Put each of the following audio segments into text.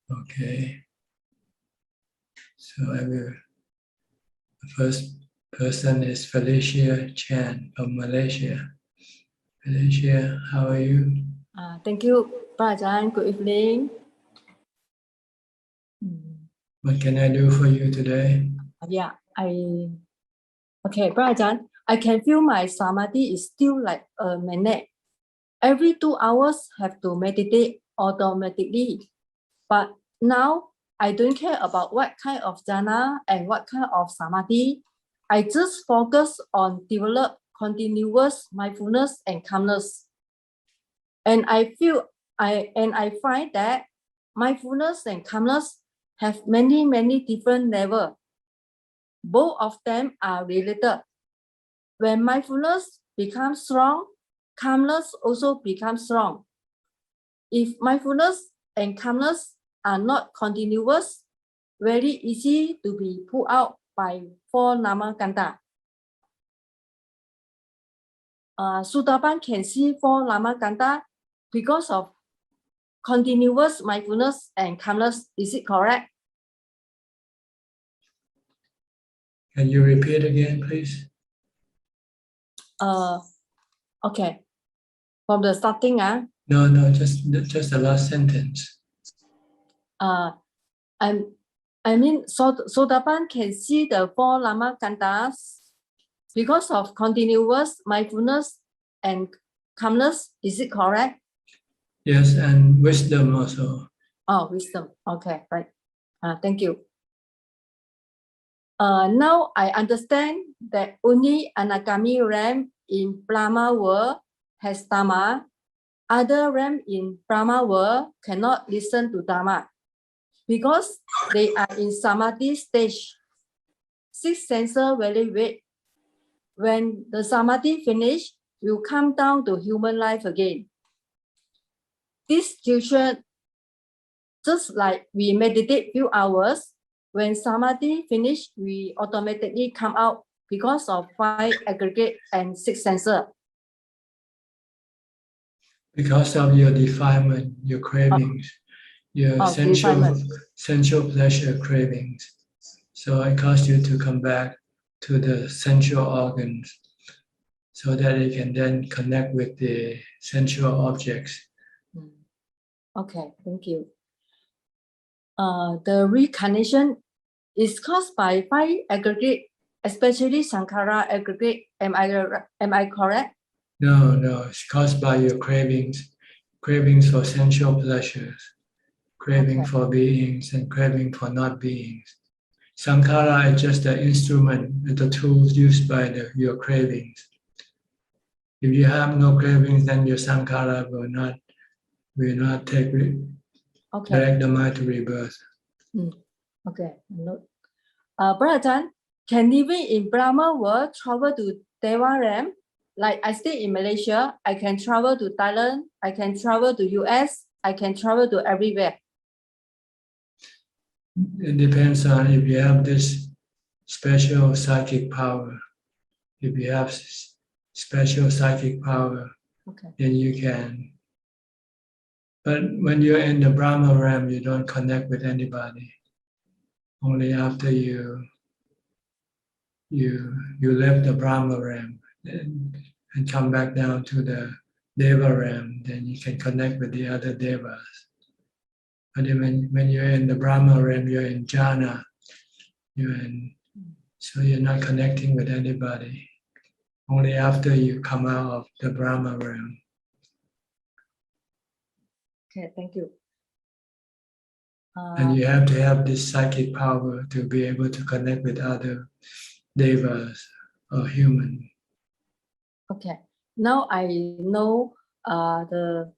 Okay. So the first person is Felicia Chan from Malaysia. Felicia, how are you? Thank you, Ajahn. Good evening. What can I do for you today? Yeah, okay, Ajahn. I can feel my samadhi is still like a magnet. Every 2 hours have to meditate automatically. But now I don't care about what kind of jhana and what kind of samadhi. I just focus on develop continuous mindfulness and calmness. And I find that mindfulness and calmness have many different levels. Both of them are related. When mindfulness becomes strong, calmness also becomes strong. If mindfulness and calmness are not continuous, very easy to be pulled out by 4 Namakanta. Sutapan can see 4 Namakanta because of continuous mindfulness and calmness. Is it correct? Can you repeat again, please? Okay. From the starting, No, just the last sentence. I mean, Sotapan can see the 4 Lamakantas because of continuous mindfulness and calmness. Is it correct? Yes, and wisdom also. Oh, wisdom. Okay, right. Thank you. Now I understand that only Anagami realm in Brahma world has Dhamma. Other realm in Brahma world cannot listen to Dhamma because they are in Samadhi stage. 6 senses very weak. When the Samadhi finish, you come down to human life again. This situation, just like we meditate few hours, when Samadhi finish, we automatically come out because of 5 aggregate and 6 senses. Because of your defilement, your cravings, your sensual pleasure cravings. So it causes you to come back to the sensual organs so that it can then connect with the sensual objects. Okay, thank you. The reincarnation is caused by 5 aggregate, especially Sankara aggregate. Am I correct? No, it's caused by your cravings for sensual pleasures, craving for beings and craving for not beings. Sankara is just the instrument, the tools used by your cravings. If you have no cravings, then your sankara will not direct the mind to rebirth. Okay. Brother, can living in Brahma world travel to Deva realm? Like I stay in Malaysia, I can travel to Thailand, I can travel to US, I can travel to everywhere. It depends on if you have this special psychic power. If you have special psychic power, then you can. But when you're in the Brahma realm, you don't connect with anybody. Only after you left the Brahma realm and come back down to the Deva realm, then you can connect with the other Devas. But when you're in the Brahma realm, you're in jhana, so you're not connecting with anybody. Only after you come out of the Brahma realm. Okay, thank you. And you have to have this psychic power to be able to connect with other devas or human. Okay, now I know the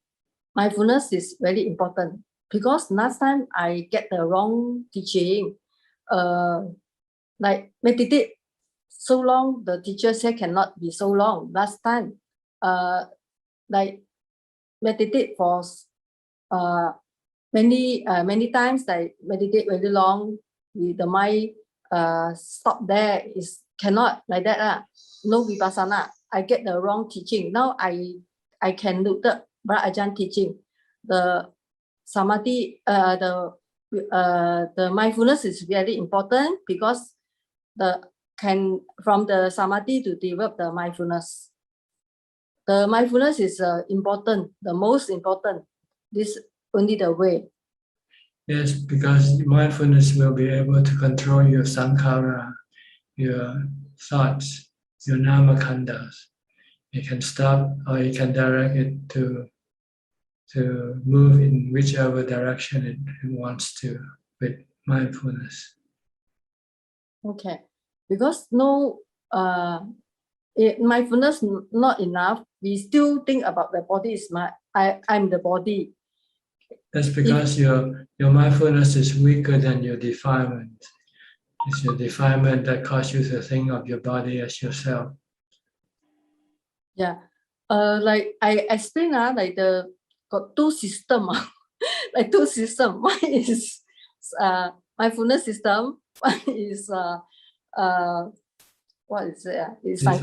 mindfulness is very important because last time I get the wrong teaching. Like meditate so long, the teacher said cannot be so long. Last time, like meditate for many times, like meditate very long, the mind stop there, is cannot like that. No vipassana. I get the wrong teaching. Now I can look the Ajahn teaching. The samadhi, the the mindfulness is very important because from the samadhi to develop the mindfulness. The mindfulness is important, the most important. This only the way. Yes, because mindfulness will be able to control your sankhara, your thoughts, your namakhandas. You can stop or you can direct it to move in whichever direction it wants to with mindfulness. Okay, because mindfulness not enough. We still think about the body is I'm the body. That's because your mindfulness is weaker than your defilement. It's your defilement that causes you to think of your body as yourself. Yeah, like I explained, like got two system, like two system. One is mindfulness system. One is what is it? It's like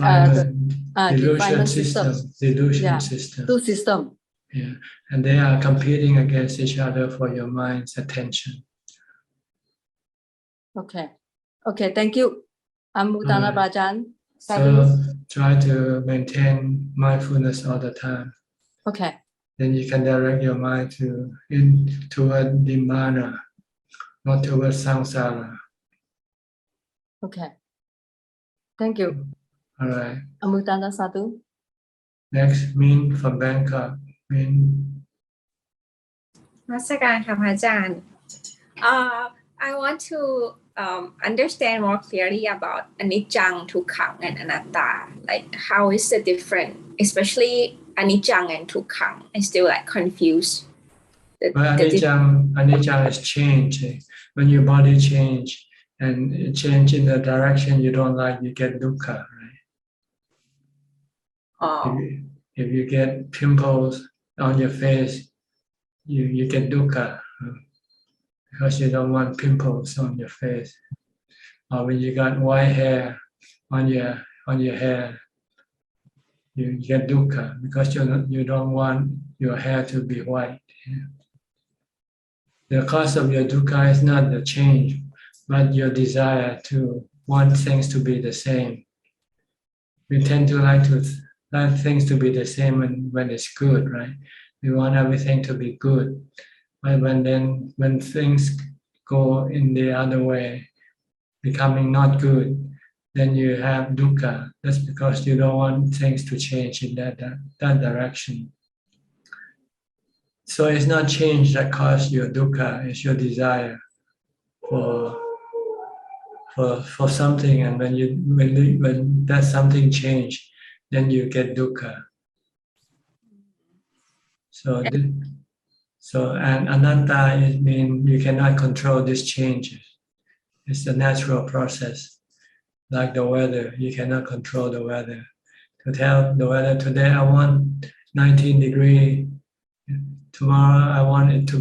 delusion system. Delusion system. Two system. Yeah, and they are competing against each other for your mind's attention. Okay, thank you. Amudana Bhajan. So try to maintain mindfulness all the time. Okay. Then you can direct your mind toward Dhamma, not toward samsara. Okay. Thank you. All right. Amudana Sadhu. Next, Min from Bangkok. Min. นมัสการค่ะพระอาจารย์ I want to understand more clearly about anicca, dukkha, and anatta. Like, how is the difference, especially anicca and dukkha? I'm still like confused. Anicca is change. When your body change and change in the direction you don't like, you get dukkha, right? Oh. If you get pimples on your face, you get dukkha because you don't want pimples on your face. Or when you got white hair on your hair, you get dukkha because you don't want your hair to be white. The cause of your dukkha is not the change, but your desire to want things to be the same. We tend to like things to be the same when it's good, right? We want everything to be good. But when things go in the other way, becoming not good, then you have dukkha. That's because you don't want things to change in that direction. So it's not change that causes your dukkha, it's your desire for something, and when that something change, then you get dukkha. And anatta means you cannot control these changes. It's a natural process, like the weather. You cannot control the weather. To tell the weather, today I want 19 degrees. Tomorrow I want it to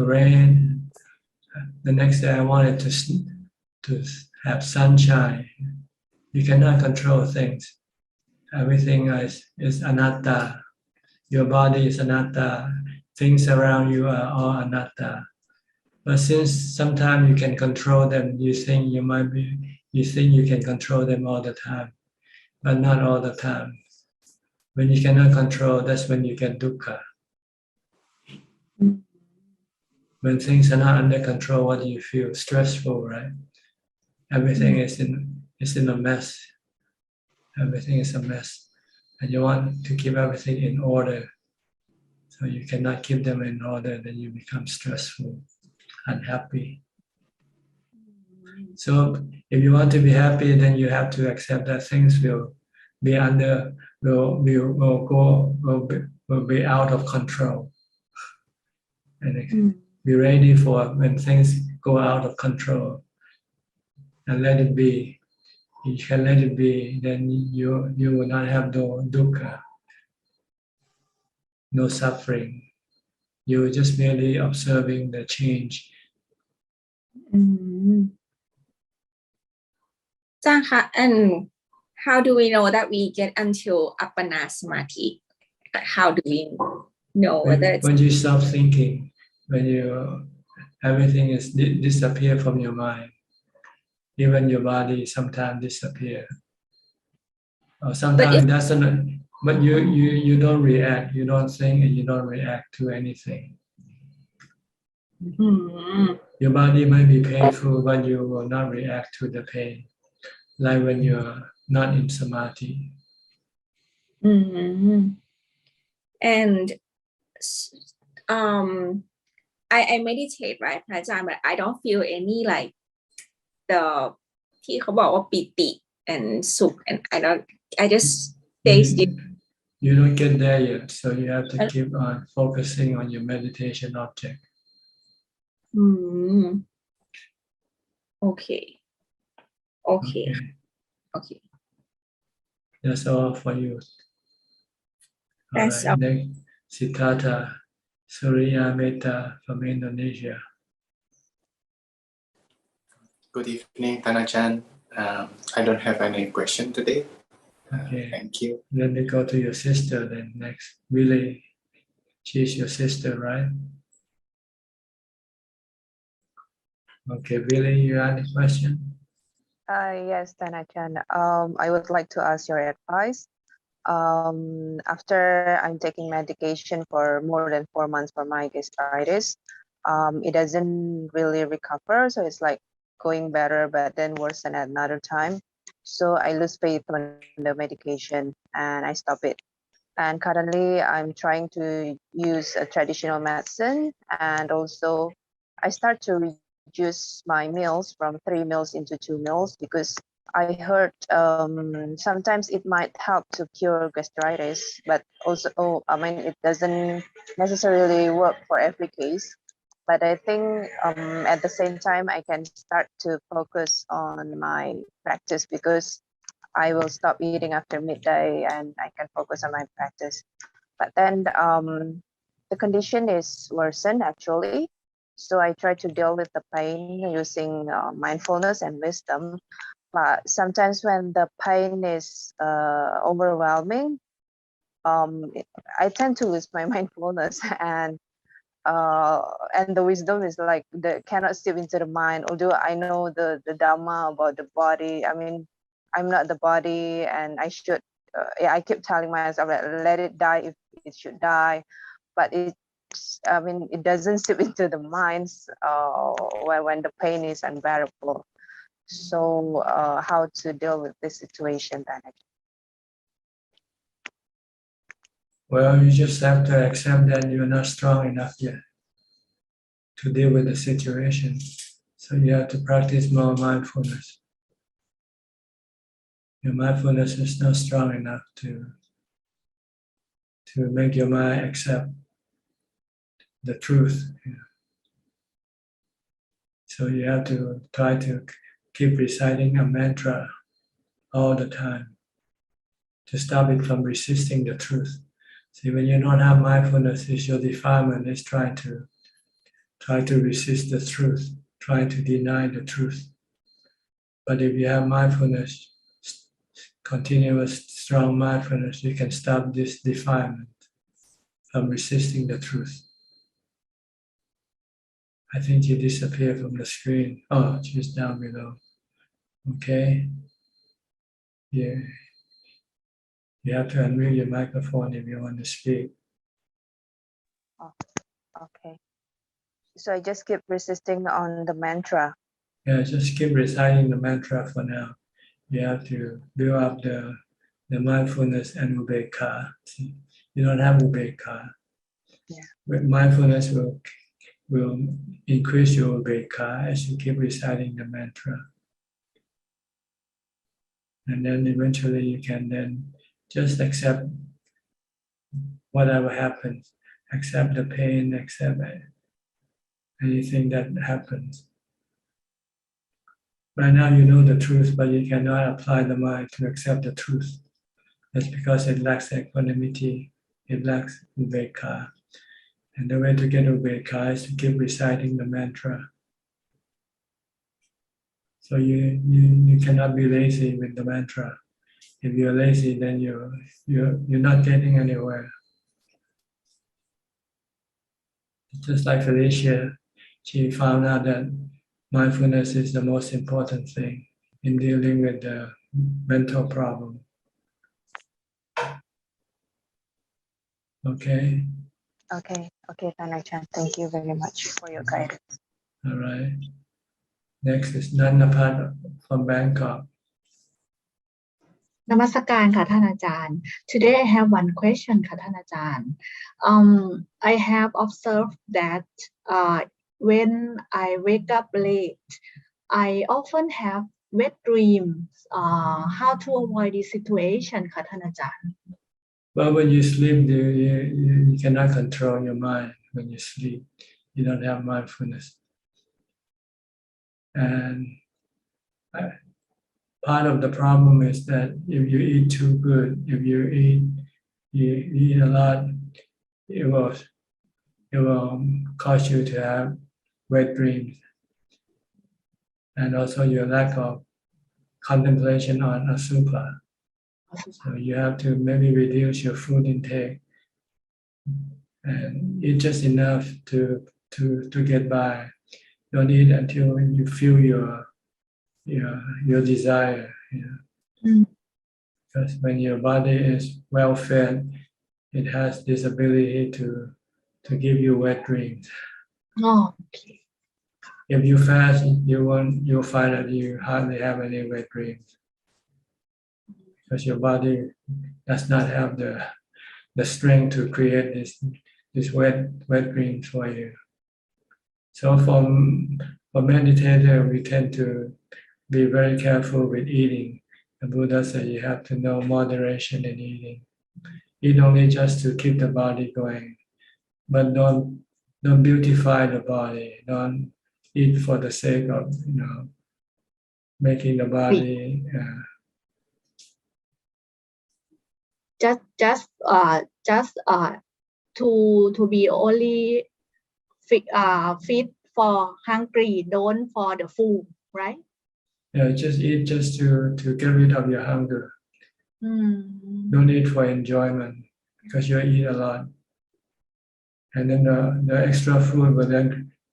rain. The next day I want it to have sunshine. You cannot control things. Everything is anatta. Your body is anatta. Things around you are all anatta. But since sometimes you can control them, you think you can control them all the time, but not all the time. When you cannot control, that's when you get dukkha. When things are not under control, what do you feel? Stressful, right? Everything is in a mess. Everything is a mess. And you want to keep everything in order. So you cannot keep them in order, then you become stressful, unhappy. So if you want to be happy, then you have to accept that things will be out of control. And be ready for when things go out of control. And let it be. You can let it be, then you will not have no dukkha, no suffering. You're just merely observing the change. จ้าค่ะ and how do we know that we get until appana samadhi? How do we know whether it's... When you stop thinking, when you everything is disappear from your mind. Even your body sometimes disappear. Or sometimes it doesn't, but you don't react, you don't think, and you don't react to anything. Your body might be painful, but you will not react to the pain, like when you're not in samadhi. And I meditate, right, พระอาจารย์ but I don't feel any like the ที่เขาบอกว่าปิติ and สุข and I just stay still. You don't get there yet, so you have to keep on focusing on your meditation object. Okay. That's all for you. That's all right. Next, Siddhartha Surya Mehta from Indonesia. Good evening, Ajahn. I don't have any question today. Okay. Thank you. Let me go to your sister then next. Really, she's your sister, right? Okay, really, you have a question? Yes, Ajahn. I would like to ask your advice. After I'm taking medication for more than 4 months for my gastritis, it doesn't really recover. So it's like going better, but then worse than another time. So I lose faith on the medication and I stop it. And currently I'm trying to use a traditional medicine, and also I start to reduce my meals from 3 meals into 2 meals, because I heard sometimes it might help to cure gastritis, but also, it doesn't necessarily work for every case. But I think at the same time, I can start to focus on my practice, because I will stop eating after midday and I can focus on my practice. But then the condition is worsened actually. So I try to deal with the pain using mindfulness and wisdom. But sometimes when the pain is overwhelming, I tend to lose my mindfulness, and the wisdom is like cannot slip into the mind. Although I know the Dhamma about the body, I mean, I'm not the body, and I should. I keep telling myself, let it die if it should die, but it doesn't slip into the minds when the pain is unbearable. So how to deal with this situation then? Well, you just have to accept that you're not strong enough yet to deal with the situation. So you have to practice more mindfulness. Your mindfulness is not strong enough to make your mind accept the truth. So you have to try to keep reciting a mantra all the time to stop it from resisting the truth. See, when you don't have mindfulness, it's your defilement is trying to resist the truth, trying to deny the truth. But if you have mindfulness, continuous strong mindfulness, you can stop this defilement from resisting the truth. I think she disappeared from the screen. Oh, she's down below. Okay. Yeah. You have to unmute your microphone if you want to speak. Oh, okay. So I just keep resisting on the mantra. Yeah, just keep reciting the mantra for now. You have to build up the mindfulness and ubeka. See, you don't have ubeka. Yeah. But mindfulness will increase your ubeka as you keep reciting the mantra. And then eventually you can then just accept whatever happens. Accept the pain, accept anything that happens. Right now you know the truth, but you cannot apply the mind to accept the truth. That's because it lacks equanimity, it lacks ubeka. And the way to get ubeka is to keep reciting the mantra. So you cannot be lazy with the mantra. If you're lazy, then you're not getting anywhere. Just like Felicia, she found out that mindfulness is the most important thing in dealing with the mental problem. Okay. Okay, Tan Ajahn. Thank you very much for your guidance. All right. Next is Nanapat from Bangkok. นมัสการค่ะท่านอาจารย์ Today I have one question ค่ะท่านอาจารย์ I have observed that when I wake up late I often have wet dreams how to avoid this situation ค่ะท่านอาจารย์ But when you sleep, you cannot control your mind. When you sleep, you don't have mindfulness. And part of the problem is that if you eat too good, if you eat a lot, it will cause you to have wet dreams. And also your lack of contemplation on asubha. So you have to maybe reduce your food intake and eat just enough to get by. Don't eat until you feel your desire. Because when your body is well fed, it has this ability to give you wet dreams. Okay. If you fast, you'll find that you hardly have any wet dreams. Because your body does not have the strength to create this wet dreams for you. So for meditator, we tend to be very careful with eating. The Buddha said you have to know moderation in eating. Eat only just to keep the body going, but don't beautify the body. Don't eat for the sake of making the body. Just to be only fit for hungry, don't for the food, right? Yeah, just eat just to get rid of your hunger. Don't eat for enjoyment because you eat a lot, and then the extra food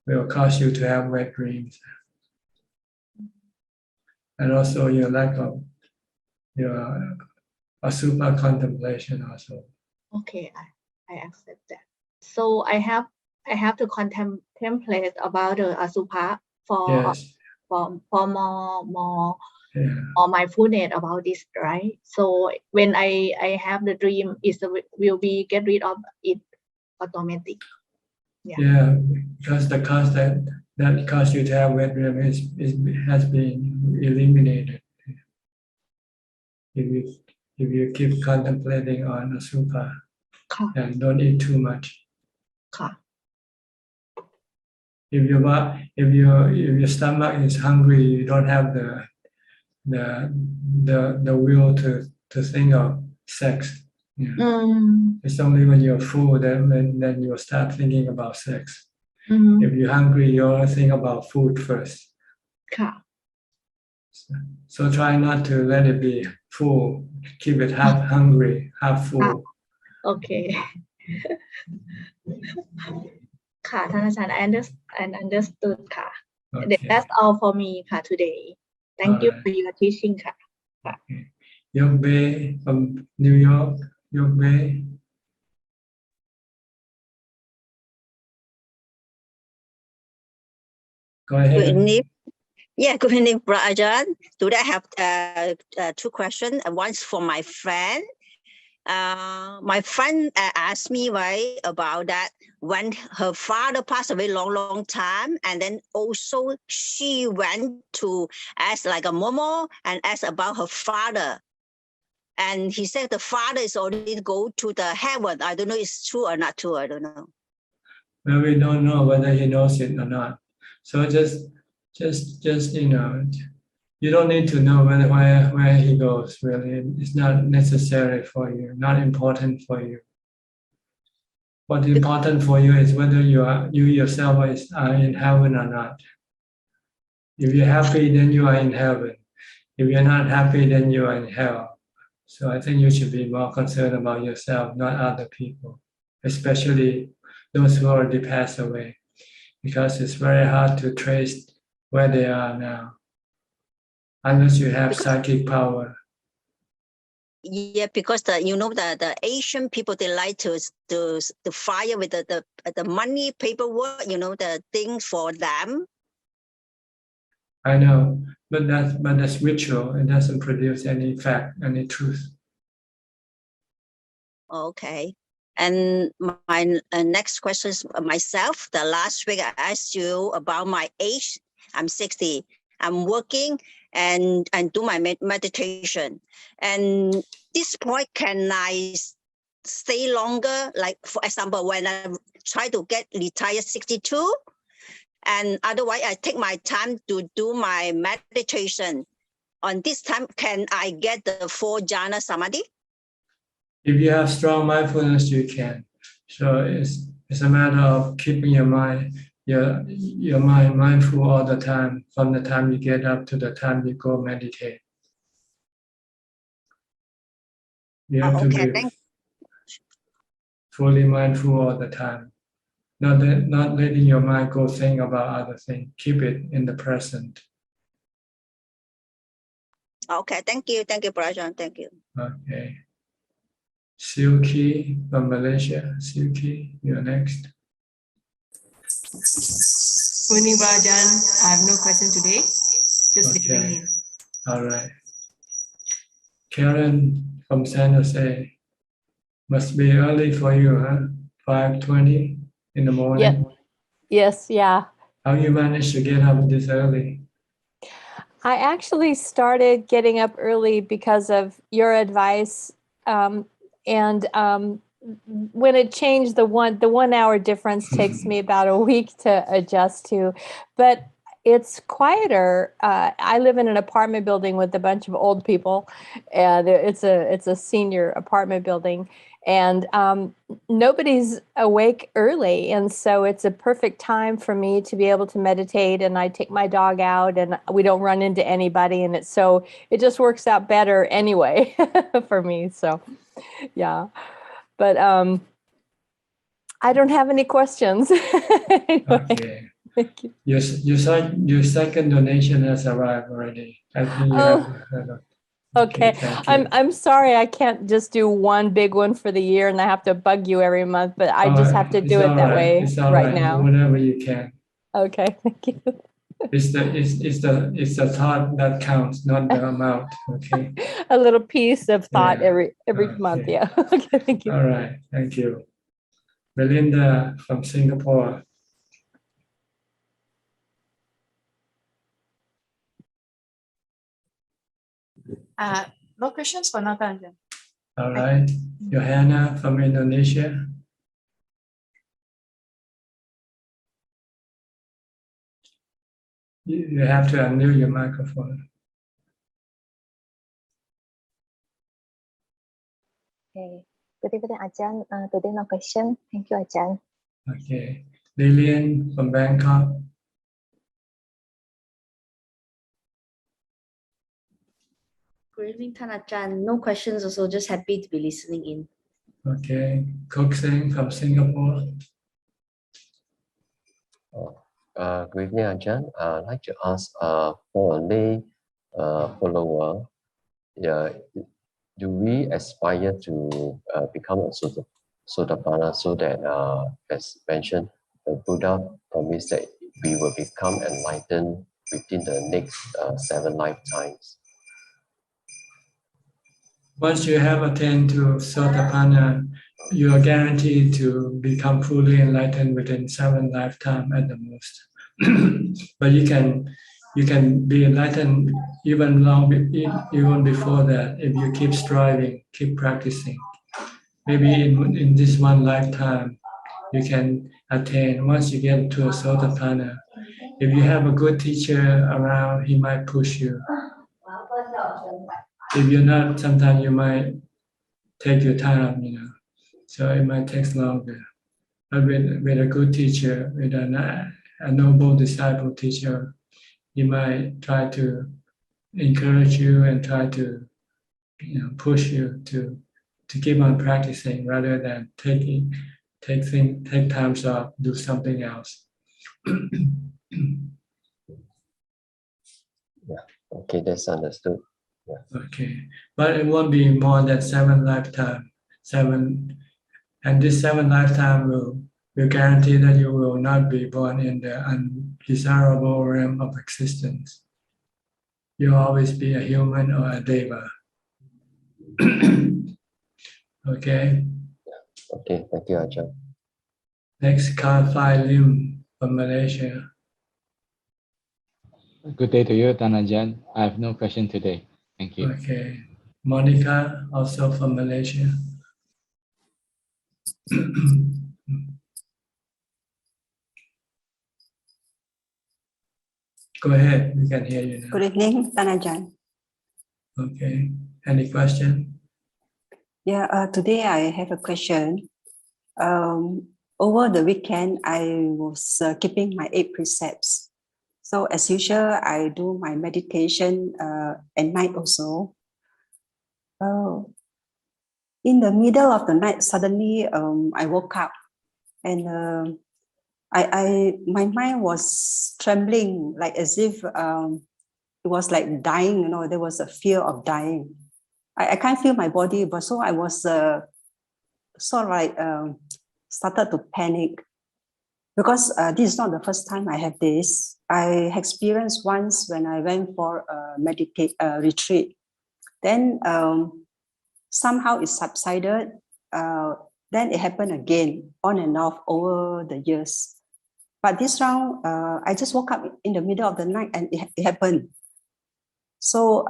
will cause you to have wet dreams, and also your lack of your asubha contemplation also. Okay, I accept that. So I have to contemplate about the asubha for more or mindfulness about this, right? So when I have the dream, will be get rid of it automatic. Yeah, because the cause that caused you to have wet dream has been eliminated. If you keep contemplating on asubha and don't eat too much. If your stomach is hungry, you don't have the will to think of sex. It's only when you're full then you'll start thinking about sex. If you're hungry, you only think about food first. So try not to let it be full. Keep it half hungry, half full. Okay. ค่ะท่านอาจารย์ I understood ค่ะ Okay. That's all for me ค่ะ today. Thank you for your teaching ค่ะ Yok Bay from New York. Yok Bay. Go ahead. Good evening. Yeah, good evening, Brother Ajahn. Today I have two questions. One's for my friend. My friend asked me about that when her father passed away long time, and then also she went to ask like a momo and ask about her father. And he said the father is already go to the heaven. I don't know if it's true or not true. I don't know. Well, we don't know whether he knows it or not. So just you don't need to know where he goes. Really, it's not necessary for you. Not important for you. What's important for you is whether you yourself are in heaven or not. If you're happy, then you are in heaven. If you're not happy, then you are in hell. So I think you should be more concerned about yourself, not other people, especially those who already passed away. because it's very hard to trace where they are now, unless you have psychic power. Yeah, because the Asian people, they like to fire with the money paperwork, the thing for them. I know, but that's ritual. It doesn't produce any fact, any truth. Okay. And my next question is myself. The last week I asked you about my age. I'm 60. I'm working and do my meditation. And this point, can I stay longer? Like, for example, when I try to get retired 62, and otherwise I take my time to do my meditation. On this time, can I get the 4 jhana samadhi? If you have strong mindfulness, you can. So it's a matter of keeping your mind mindful all the time, from the time you get up to the time you go meditate. You have to be fully mindful all the time. Not letting your mind go think about other things. Keep it in the present. Okay, thank you, Prajan. Thank you. Okay. Silky from Malaysia. Silky, you're next. Good evening, Ajahn. I have no question today. Just listening in. All right. Karen from San Jose. Must be early for you, huh? 5:20 in the morning. Yes, yeah. How you manage to get up this early? I actually started getting up early because of your advice, and when it changed, the 1 hour difference takes me about a week to adjust to, but it's quieter. I live in an apartment building with a bunch of old people, and it's a senior apartment building, and nobody's awake early, and so it's a perfect time for me to be able to meditate. And I take my dog out, and we don't run into anybody, and it just works out better anyway for me. So, yeah, but I don't have any questions. Anyway. Okay. Thank you. Your second donation has arrived already. I think you have heard of. Okay. Thank you. I'm sorry I can't just do one big one for the year and I have to bug you every month, but I just have to do it that way It's all right now. Whenever you can. Okay, thank you. It's the thought that counts, not the amount. Okay. A little piece of thought Yeah. every month. Yeah. Okay, thank you. All right. Thank you. Belinda from Singapore. No questions for now, Ajahn. All right. Johanna from Indonesia. You have to unmute your microphone. Okay. Good evening, Ajahn. Today no question. Thank you, Ajahn. Okay. Lillian from Bangkok. Good evening, Ajahn. No questions also, just happy to be listening in. Okay. Kokseng from Singapore. Good evening, Ajahn. I'd like to ask for a lay follower, do we aspire to become a Sotapanna so that, as mentioned, the Buddha promised that we will become enlightened within the next 7 lifetimes? Once you have attained to Sotapanna, you are guaranteed to become fully enlightened within 7 lifetimes at the most. But you can be enlightened even before that if you keep striving, keep practicing. Maybe in this 1 lifetime, you can attain. Once you get to a Sotapanna, if you have a good teacher around, he might push you. If you're not, sometimes you might take your time, so it might take longer. But with a good teacher, with a noble disciple teacher, he might try to encourage you and try to push you to keep on practicing rather than take times off, do something else. Yeah. Okay, that's understood. Yeah. Okay, but it won't be more than 7 lifetimes. And this 7 lifetime will guarantee that you will not be born in the undesirable realm of existence. You'll always be a human or a deva. Okay. Okay, thank you, Ajahn. Next, Karl Lim from Malaysia. Good day to you, Ajahn. I have no question today. Thank you. Okay. Monica, also from Malaysia. Go ahead, we can hear you now. Good evening, Ajahn. Okay. Any question? Yeah, today I have a question. Over the weekend, I was keeping my 8 precepts. So as usual, I do my meditation at night also. In the middle of the night, suddenly I woke up and my mind was trembling, like as if it was like dying, you know, there was a fear of dying. I can't feel my body, but so I was sort of like started to panic because this is not the first time I have this. I experienced once when I went for a retreat. Then somehow it subsided. Then it happened again, on and off over the years. But this round, I just woke up in the middle of the night and it happened. So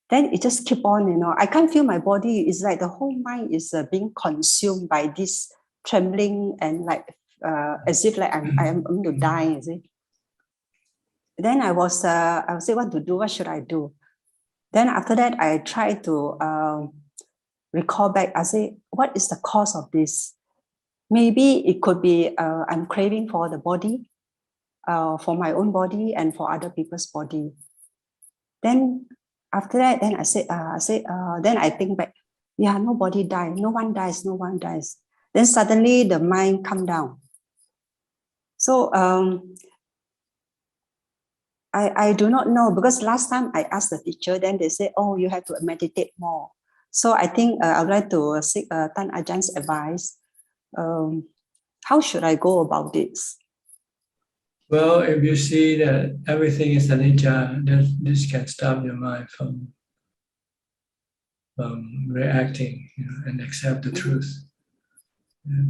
then it just keep on, you know. I can't feel my body. It's like the whole mind is being consumed by this trembling and like as if like I'm going to die, is it? Then I was say what to do, what should I do? Then after that, I tried to recall back. I say, what is the cause of this? Maybe it could be I'm craving for the body, for my own body and for other people's body. Then after that, then then I think back, yeah, nobody dies, no one dies, no one dies. Then suddenly the mind come down. So I do not know, because last time I asked the teacher, then they say, oh, you have to meditate more. So I think I would like to seek Tan Ajahn's advice. How should I go about this? Well, if you see that everything is anicca, then this can stop your mind from reacting, you know, and accept the truth. Yeah.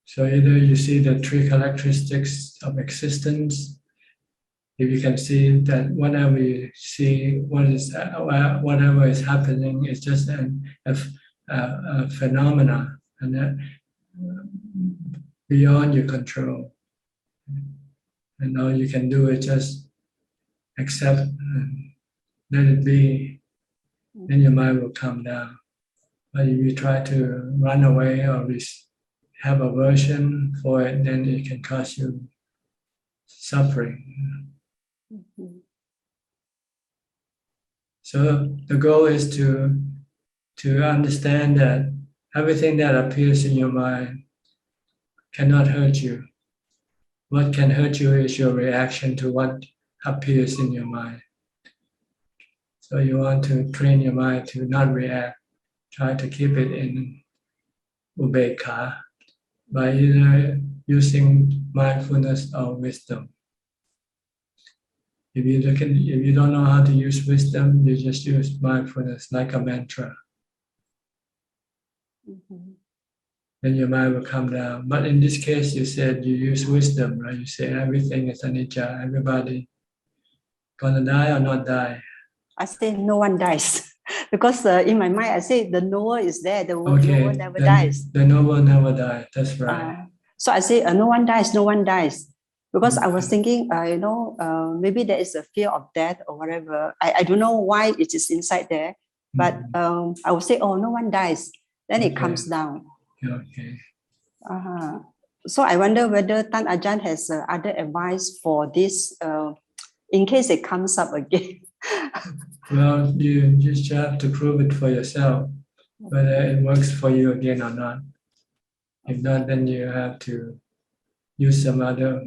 So either you see the 3 characteristics of existence. If you can see that whatever you see, whatever is happening is just a phenomena, and that beyond your control. And all you can do is just accept and let it be. Then your mind will calm down. But if you try to run away or have aversion for it, then it can cause you suffering. So the goal is to understand that everything that appears in your mind cannot hurt you. What can hurt you is your reaction to what appears in your mind. So you want to train your mind to not react. Try to keep it in ubekkha by either using mindfulness or wisdom. If you don't know how to use wisdom, you just use mindfulness like a mantra. Then your mind will come down. But in this case, you said you use wisdom, right? You say everything is anicca, everybody gonna die or not die. I say no one dies. Because in my mind, I say the knower is there, the knower never dies. The knower never dies, that's right. So I say no one dies, no one dies. Because I was thinking, maybe there is a fear of death or whatever. I don't know why it is inside there, but I would say, oh, no one dies. Then it comes down. Okay. So I wonder whether Tan Ajahn has other advice for this, in case it comes up again. Well, you just have to prove it for yourself, whether it works for you again or not. If not, then you have to use some other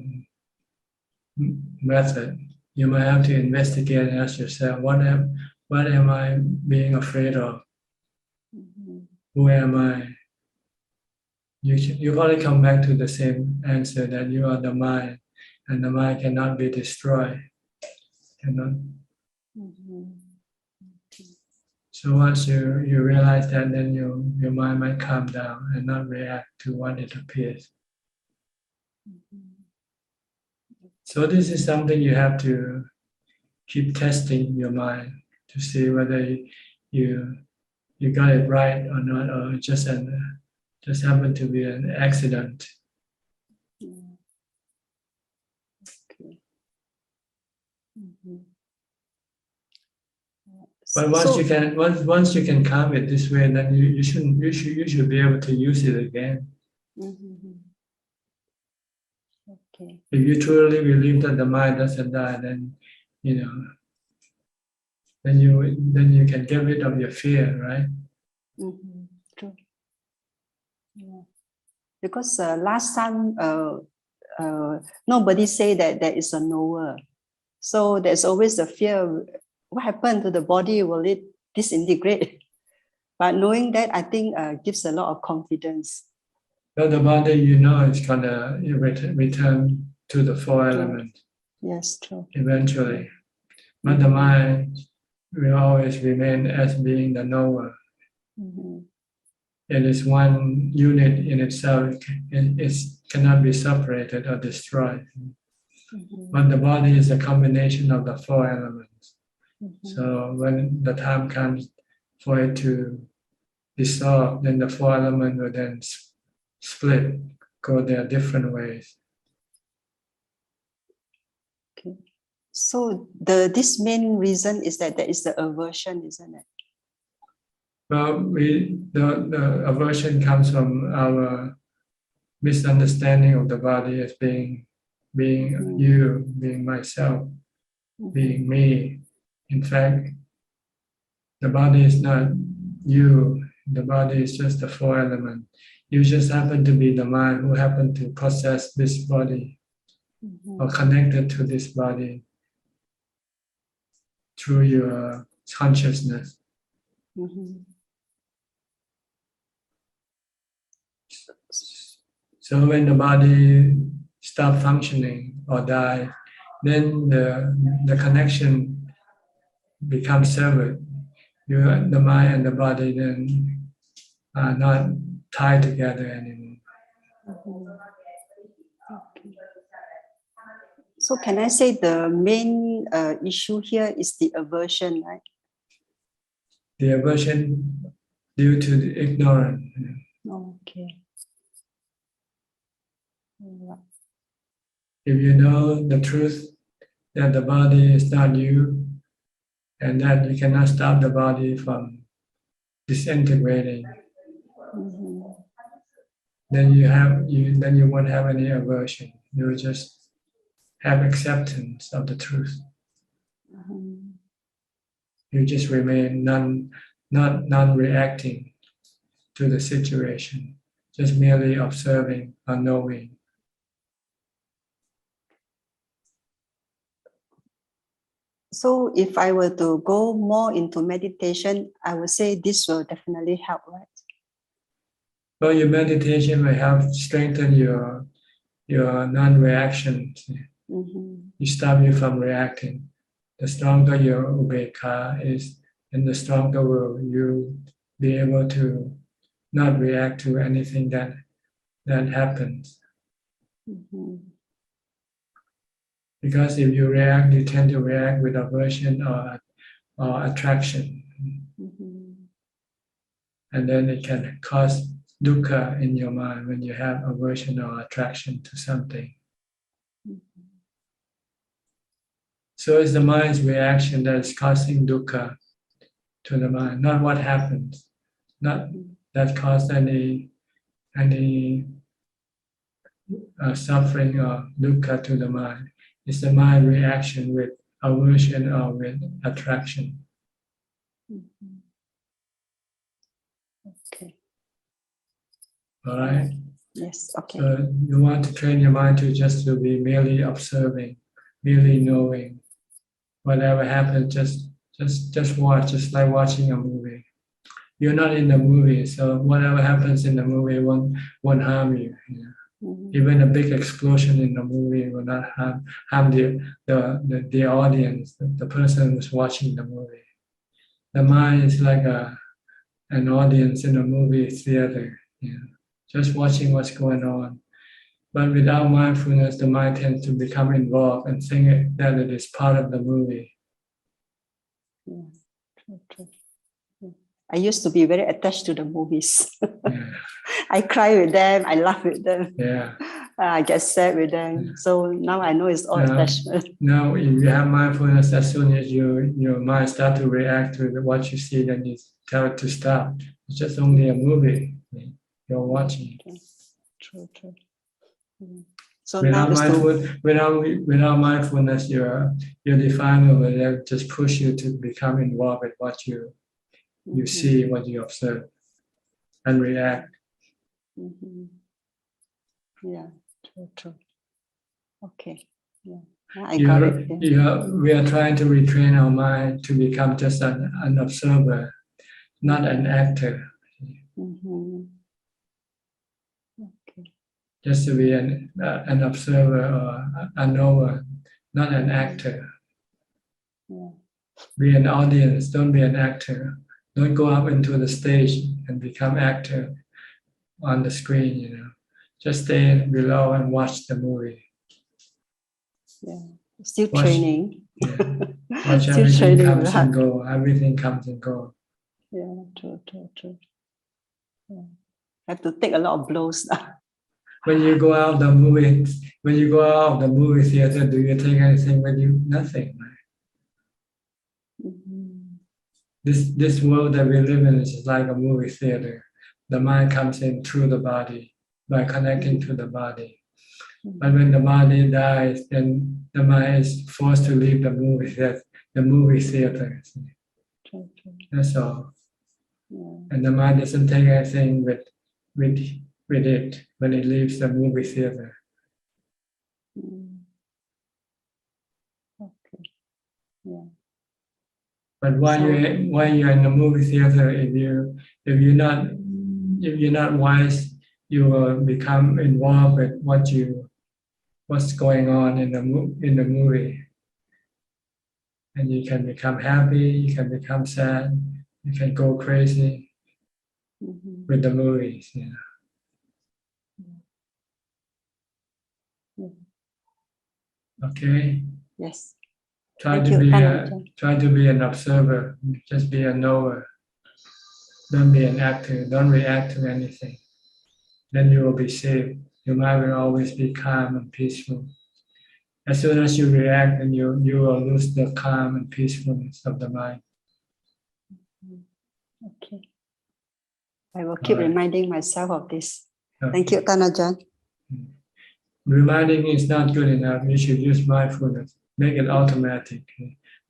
method. You might have to investigate and ask yourself, what am I being afraid of? Who am I? You probably come back to the same answer, that you are the mind, and the mind cannot be destroyed. Cannot. So once you realize that, then your mind might calm down and not react to what it appears. So this is something you have to keep testing your mind to see whether you got it right or not, or just happened to be an accident. But once you can calm it this way, then you should be able to use it again. Okay. If you truly believe that the mind doesn't die, then then you can get rid of your fear, right? True. Yeah. Because last time nobody say that there is a knower, so there's always the fear. What happened to the body? Will it disintegrate? But knowing that, I think gives a lot of confidence. But the body, is gonna return to the four elements. Yes, true. Eventually, but the mind will always remain as being the knower. It is one unit in itself. It cannot be separated or destroyed. But the body is a combination of the four elements. So when the time comes for it to dissolve, then the four elements will then split, go their different ways. Okay. So this main reason is that there is the aversion, isn't it? Well, the aversion comes from our misunderstanding of the body as being you, being myself, being me. In fact, the body is not you. The body is just the four elements. You just happen to be the mind who happen to possess this body or connected to this body through your consciousness. So when the body stops functioning or dies, then the connection becomes severed. The mind and the body then are not tied together anymore. So can I say the main issue here is the aversion, right? The aversion due to the ignorance. Okay. If you know the truth that the body is not you, and that you cannot stop the body from disintegrating, then you won't have any aversion. You will just have acceptance of the truth. You just remain non-reacting to the situation, just merely observing or knowing. So if I were to go more into meditation, I would say this will definitely help, right? Well, your meditation will help strengthen your non-reaction. You stop you from reacting. The stronger your upekkha is, and the stronger will you be able to not react to anything that happens. Because if you react, you tend to react with aversion or attraction. And then it can cause dukkha in your mind when you have aversion or attraction to something. So it's the mind's reaction that is causing dukkha to the mind, not what happens, not that caused any suffering or dukkha to the mind. It's the mind reaction with aversion or with attraction. Okay. All right. Yes. Okay. So you want to train your mind to just to be merely observing, merely knowing. Whatever happens, just watch, just like watching a movie. You're not in the movie, so whatever happens in the movie won't harm you. Even a big explosion in the movie will not harm the audience, the person who's watching the movie. The mind is like an audience in a movie theater, just watching what's going on. But without mindfulness, the mind tends to become involved and think that it is part of the movie. True. I used to be very attached to the movies. I cry with them, I laugh with them. I get sad with them. So now I know it's all attachment. Now, if you have mindfulness, as soon as your mind starts to react to what you see, then you tell it to stop. It's just only a movie you're watching. True. So without now without mindfulness, your defilement will just push you to become involved with what you see, what you observe, and react. Yeah, true. Okay. Yeah. I got it. We are trying to retrain our mind to become just an observer, not an actor. Okay. Just to be an observer or a knower, not an actor. Be an audience, don't be an actor. Don't go up into the stage and become actor on the screen, Just stay below and watch the movie. Yeah, still training. Watch Still everything training comes and go. Everything comes and go. Yeah, true. Yeah. Have to take a lot of blows. When you go out of the movie theater, do you take anything with you? Nothing. This world that we live in is just like a movie theater. The mind comes in through the body by connecting to the body. But when the body dies, then the mind is forced to leave the movie theater. That's all. And the mind doesn't take anything with it when it leaves the movie theater. Okay. Yeah. But while you're in the movie theater, if you're not wise, you will become involved with what's going on in the movie, and you can become happy, you can become sad, you can go crazy with the movies. Okay. Yes. Try to be an observer. Just be a knower. Don't be an actor. Don't react to anything. Then you will be safe. Your mind will always be calm and peaceful. As soon as you react, then you will lose the calm and peacefulness of the mind. Okay. I will keep reminding myself of this. Okay. Thank you, Ajahn. Reminding is not good enough. You should use mindfulness. Make it automatic.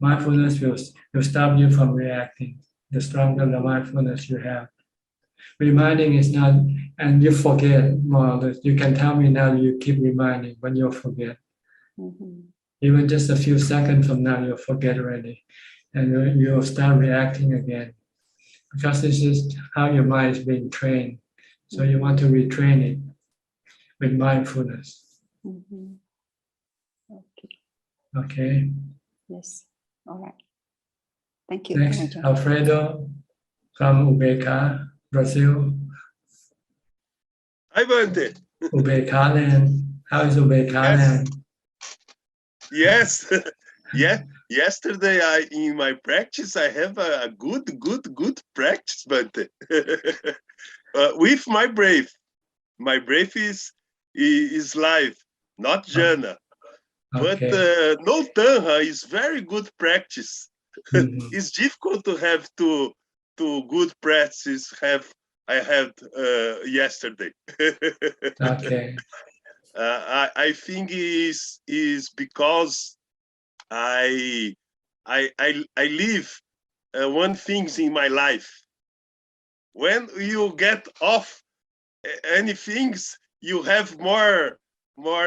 Mindfulness will stop you from reacting. The stronger the mindfulness you have. Reminding is not, and you forget more or less. You can tell me now you keep reminding, but you'll forget. Even just a few seconds from now, you'll forget already. And you'll start reacting again. Because this is how your mind is being trained. So you want to retrain it with mindfulness. Okay. Yes. All right. Thank you. Next, Alfredo from Ubeka, Brazil. Hi, Bante. Ubeka land. How is Ubeka land? Yes. Yesterday, in my practice, I have a good practice, Bante. With my brave. My brave is live, not jhana. Okay. But no tanha is very good practice. It's difficult to have to good practice I had yesterday. Okay. I think is because I live one things in my life. When you get off any things, you have more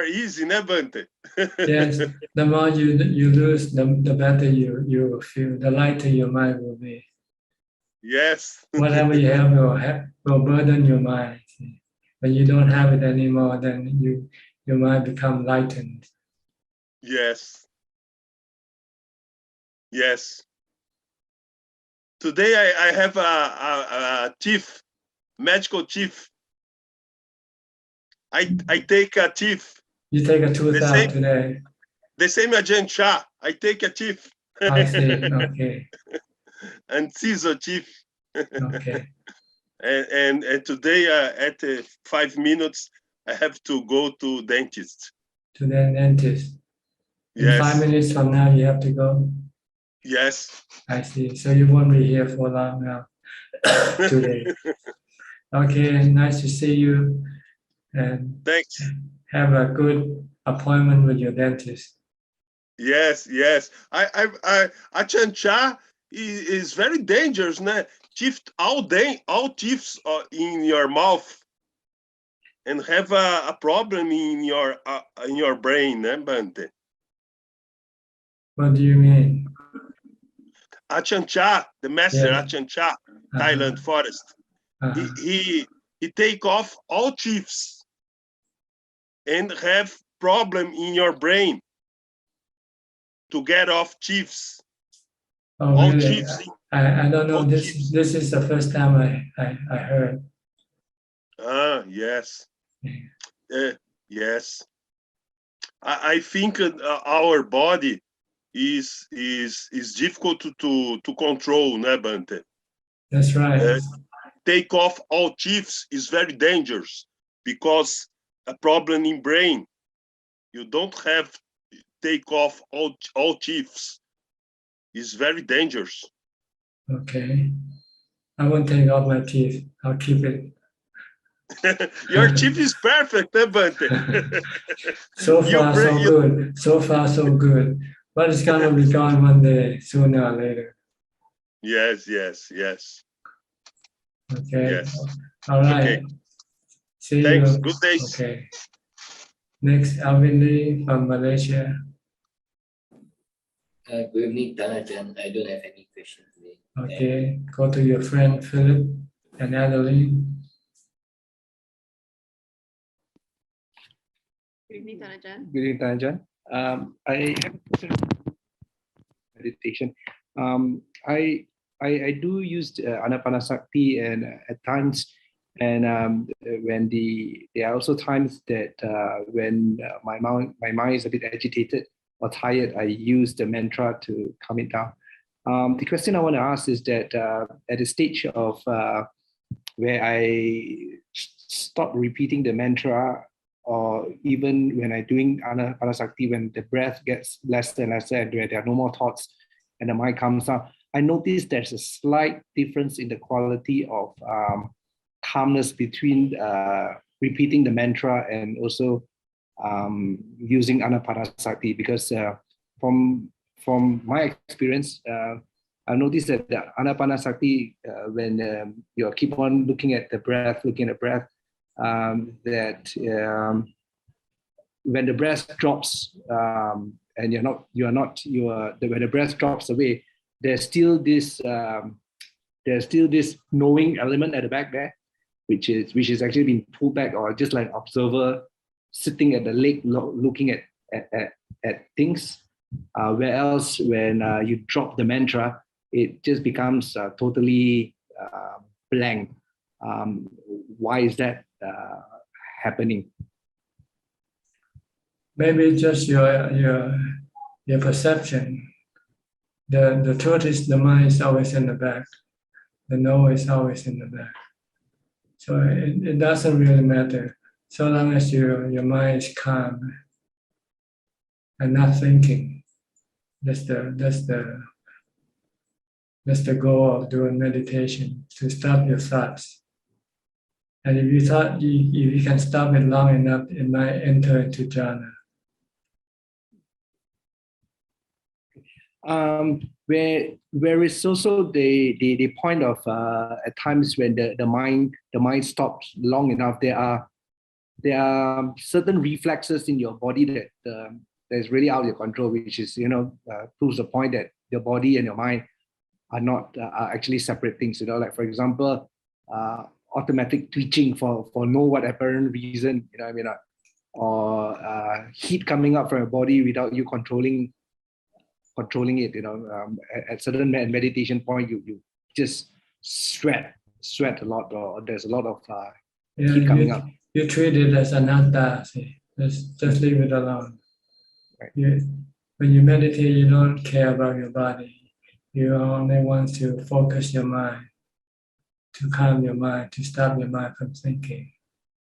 easy, né, Bante? Yes, the more you lose, the better you will feel, the lighter your mind will be. Yes. Whatever you have will burden your mind. When you don't have it anymore, then your mind become lightened. Yes. Yes. Today I have a chief, magical chief. I take a chief. You take a tooth out today. The same Ajahn Chah. I take a chief. I see. Okay. And Caesar chief. Okay. And today at 5 minutes, I have to go to dentist. To the dentist. In Yes. 5 minutes from now, you have to go. Yes. I see. So you won't be here for long now. Today. Okay. Nice to see you. And thanks. Have a good appointment with your dentist. Yes, yes. Ajahn Chah is very dangerous, né? Teeth, all teeth are in your mouth and have a problem in your brain, né, Bante? What do you mean? Ajahn Chah, the master Ajahn Chah, Thailand forest. He take off all teeth and have problem in your brain to get off teeth. Oh, all really? teeth. I don't know. This is the first time I heard. Yes. Yes. I think our body is difficult to control, né, Bante? That's right. Take off all teeth is very dangerous because a problem in brain. You don't have take off all teeth. It's very dangerous. Okay. I won't take off my teeth. I'll keep it. Your teeth is perfect, eh, Bante? So far, so good. So far, so good. But it's gonna be gone one day, sooner or later. Yes, yes, yes. Okay. Yes. All right. Okay. See Thanks. you. Good days. Okay. Next, Alvin Lee from Malaysia. Good evening, Ajahn. I don't have any question today. Okay. Go to your friend Philip and Adeline. Good evening, Ajahn. Good evening, Ajahn. I have a question on meditation. I do use Anapanasati and at times, and when there are also times that when my mind is a bit agitated or tired, I use the mantra to calm it down. The question I want to ask is that at the stage of where I stop repeating the mantra, or even when I'm doing Anapanasati, when the breath gets less and lesser and where there are no more thoughts and the mind comes down, I notice there's a slight difference in the quality of calmness between repeating the mantra and also using Anapanasati, because from my experience, I noticed that the Anapanasati, when you keep on looking at the breath, that when the breath drops and when the breath drops away, there's still this knowing element at the back there, which is actually being pulled back, or just like observer sitting at the lake looking at things. Where else when you drop the mantra, it just becomes totally blank. Why is that happening? Maybe just your perception. The truth is the mind is always in the back. The know is always in the back. So it doesn't really matter. So long as your mind is calm and not thinking. That's the goal of doing meditation, to stop your thoughts. And if you can stop it long enough, it might enter into jhana. Where is also the point of at times when the mind stops long enough, there are there are certain reflexes in your body that is really out of your control, which is, proves the point that your body and your mind are not are actually separate things. Like for example, automatic twitching for no what apparent reason, or heat coming up from your body without you controlling it. At certain meditation point, you just sweat a lot, or there's a lot of heat coming up. You treat it as anatta. See, just leave it alone. Right. When you meditate, you don't care about your body. You only want to focus your mind, to calm your mind, to stop your mind from thinking.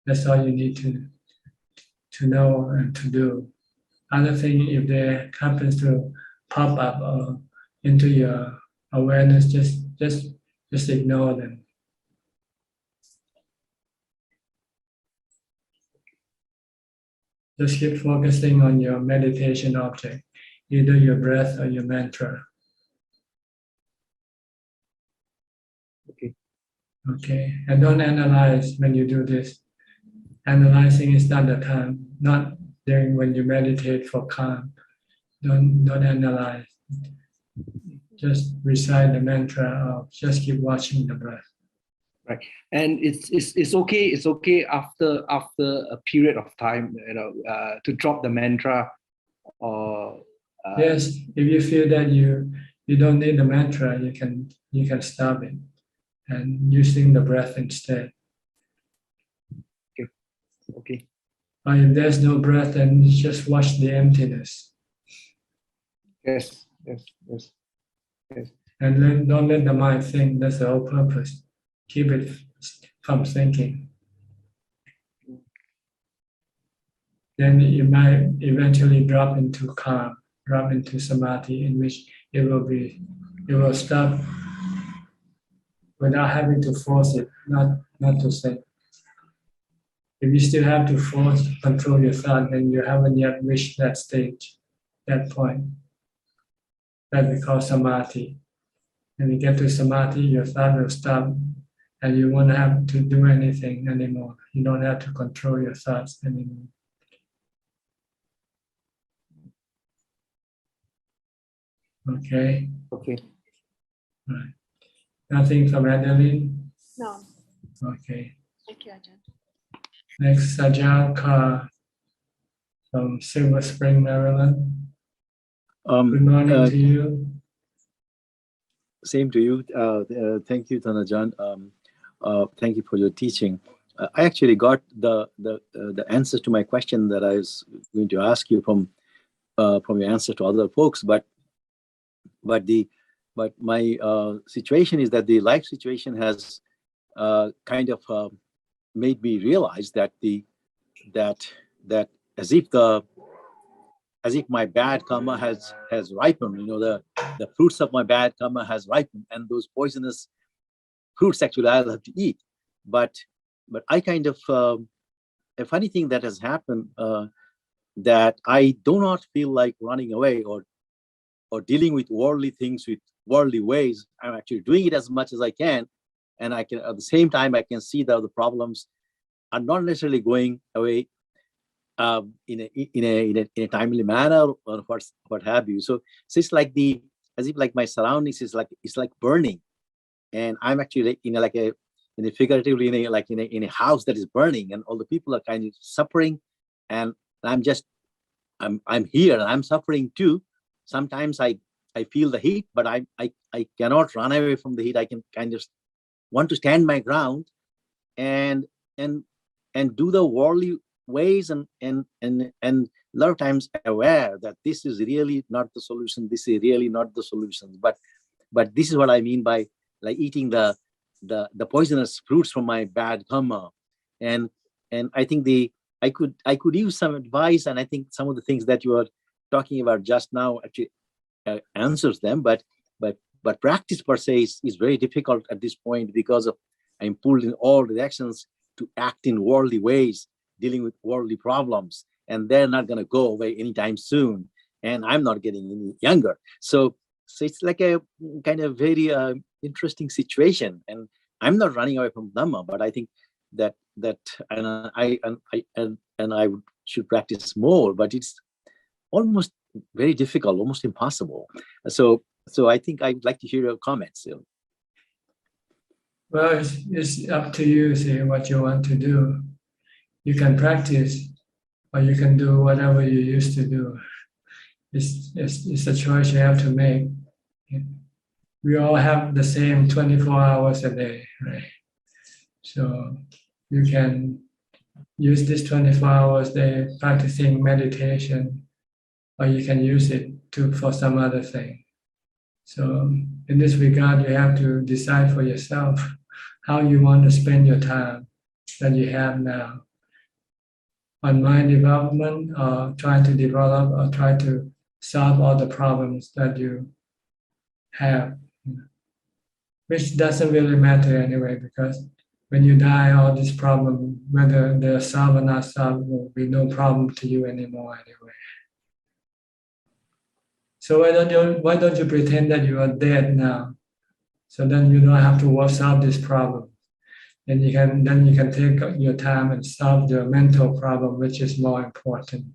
That's all you need to know and to do. Other thing, if they happens to pop up into your awareness, just ignore them. Just keep focusing on your meditation object, either your breath or your mantra. Okay, and don't analyze when you do this. Analyzing is not the time, not during when you meditate for calm. Don't analyze. Just recite the mantra or just keep watching the breath. Right, and it's okay. It's okay after a period of time, to drop the mantra, or yes, if you feel that you don't need the mantra, you can stop it and using the breath instead. Okay. But if there's no breath, then you just watch the emptiness. Yes. And don't let the mind think. That's the whole purpose. Keep it from thinking. Then you might eventually drop into calm, drop into samadhi, in which it will stop without having to force it, not to think. If you still have to control your thought, then you haven't yet reached that stage, that point. That we call samadhi. When you get to samadhi, your thought will stop, and you won't have to do anything anymore. You don't have to control your thoughts anymore. Okay. Okay. Right. Nothing from Adeline? No. Okay. Thank you, Ajahn. Next, Suchart from Silver Spring, Maryland. Good morning to you. Same to you. Thank you, Ajahn. Thank you for your teaching. I actually got the answer to my question that I was going to ask you from your answer to other folks, but my situation is that the life situation has kind of made me realize that as if my bad karma has ripened. The fruits of my bad karma has ripened, and those poisonous fruits actually I'll have to eat. But I kind of a funny thing that has happened, that I do not feel like running away or dealing with worldly things with worldly ways. I'm actually doing it as much as I can, and I can at the same time I can see that the problems are not necessarily going away in a timely manner or what have you. So it's like as if like my surroundings is like burning, and I'm actually figuratively in a house that is burning, and all the people are kind of suffering, and I'm here and I'm suffering too. Sometimes I feel the heat, but I cannot run away from the heat. I can kind of want to stand my ground and do the worldly ways, and a lot of times aware that this is really not the solution. This is really not the solution. But this is what I mean by like eating the poisonous fruits from my bad karma, and I think I could use some advice, and I think some of the things that you are talking about just now actually answers them. But practice per se is very difficult at this point, because I'm pulled in all directions to act in worldly ways, dealing with worldly problems, and they're not going to go away anytime soon, and I'm not getting any younger. So it's like a kind of very interesting situation, and I'm not running away from Dhamma, but I think I should practice more, but it's almost very difficult, almost impossible. So I think I'd like to hear your comments. Well, it's up to you, see what you want to do. You can practice, or you can do whatever you used to do. It's a choice you have to make. We all have the same 24 hours a day, right? So you can use this 24 hours a day practicing meditation, or you can use it for some other thing. So in this regard, you have to decide for yourself how you want to spend your time that you have now on mind development, or trying to develop or try to solve all the problems that you have, which doesn't really matter anyway, because when you die, all these problems, whether they're solved or not solved, will be no problem to you anymore anyway. So why don't you pretend that you are dead now? So then you don't have to solve this problem. And you can take your time and solve your mental problem, which is more important.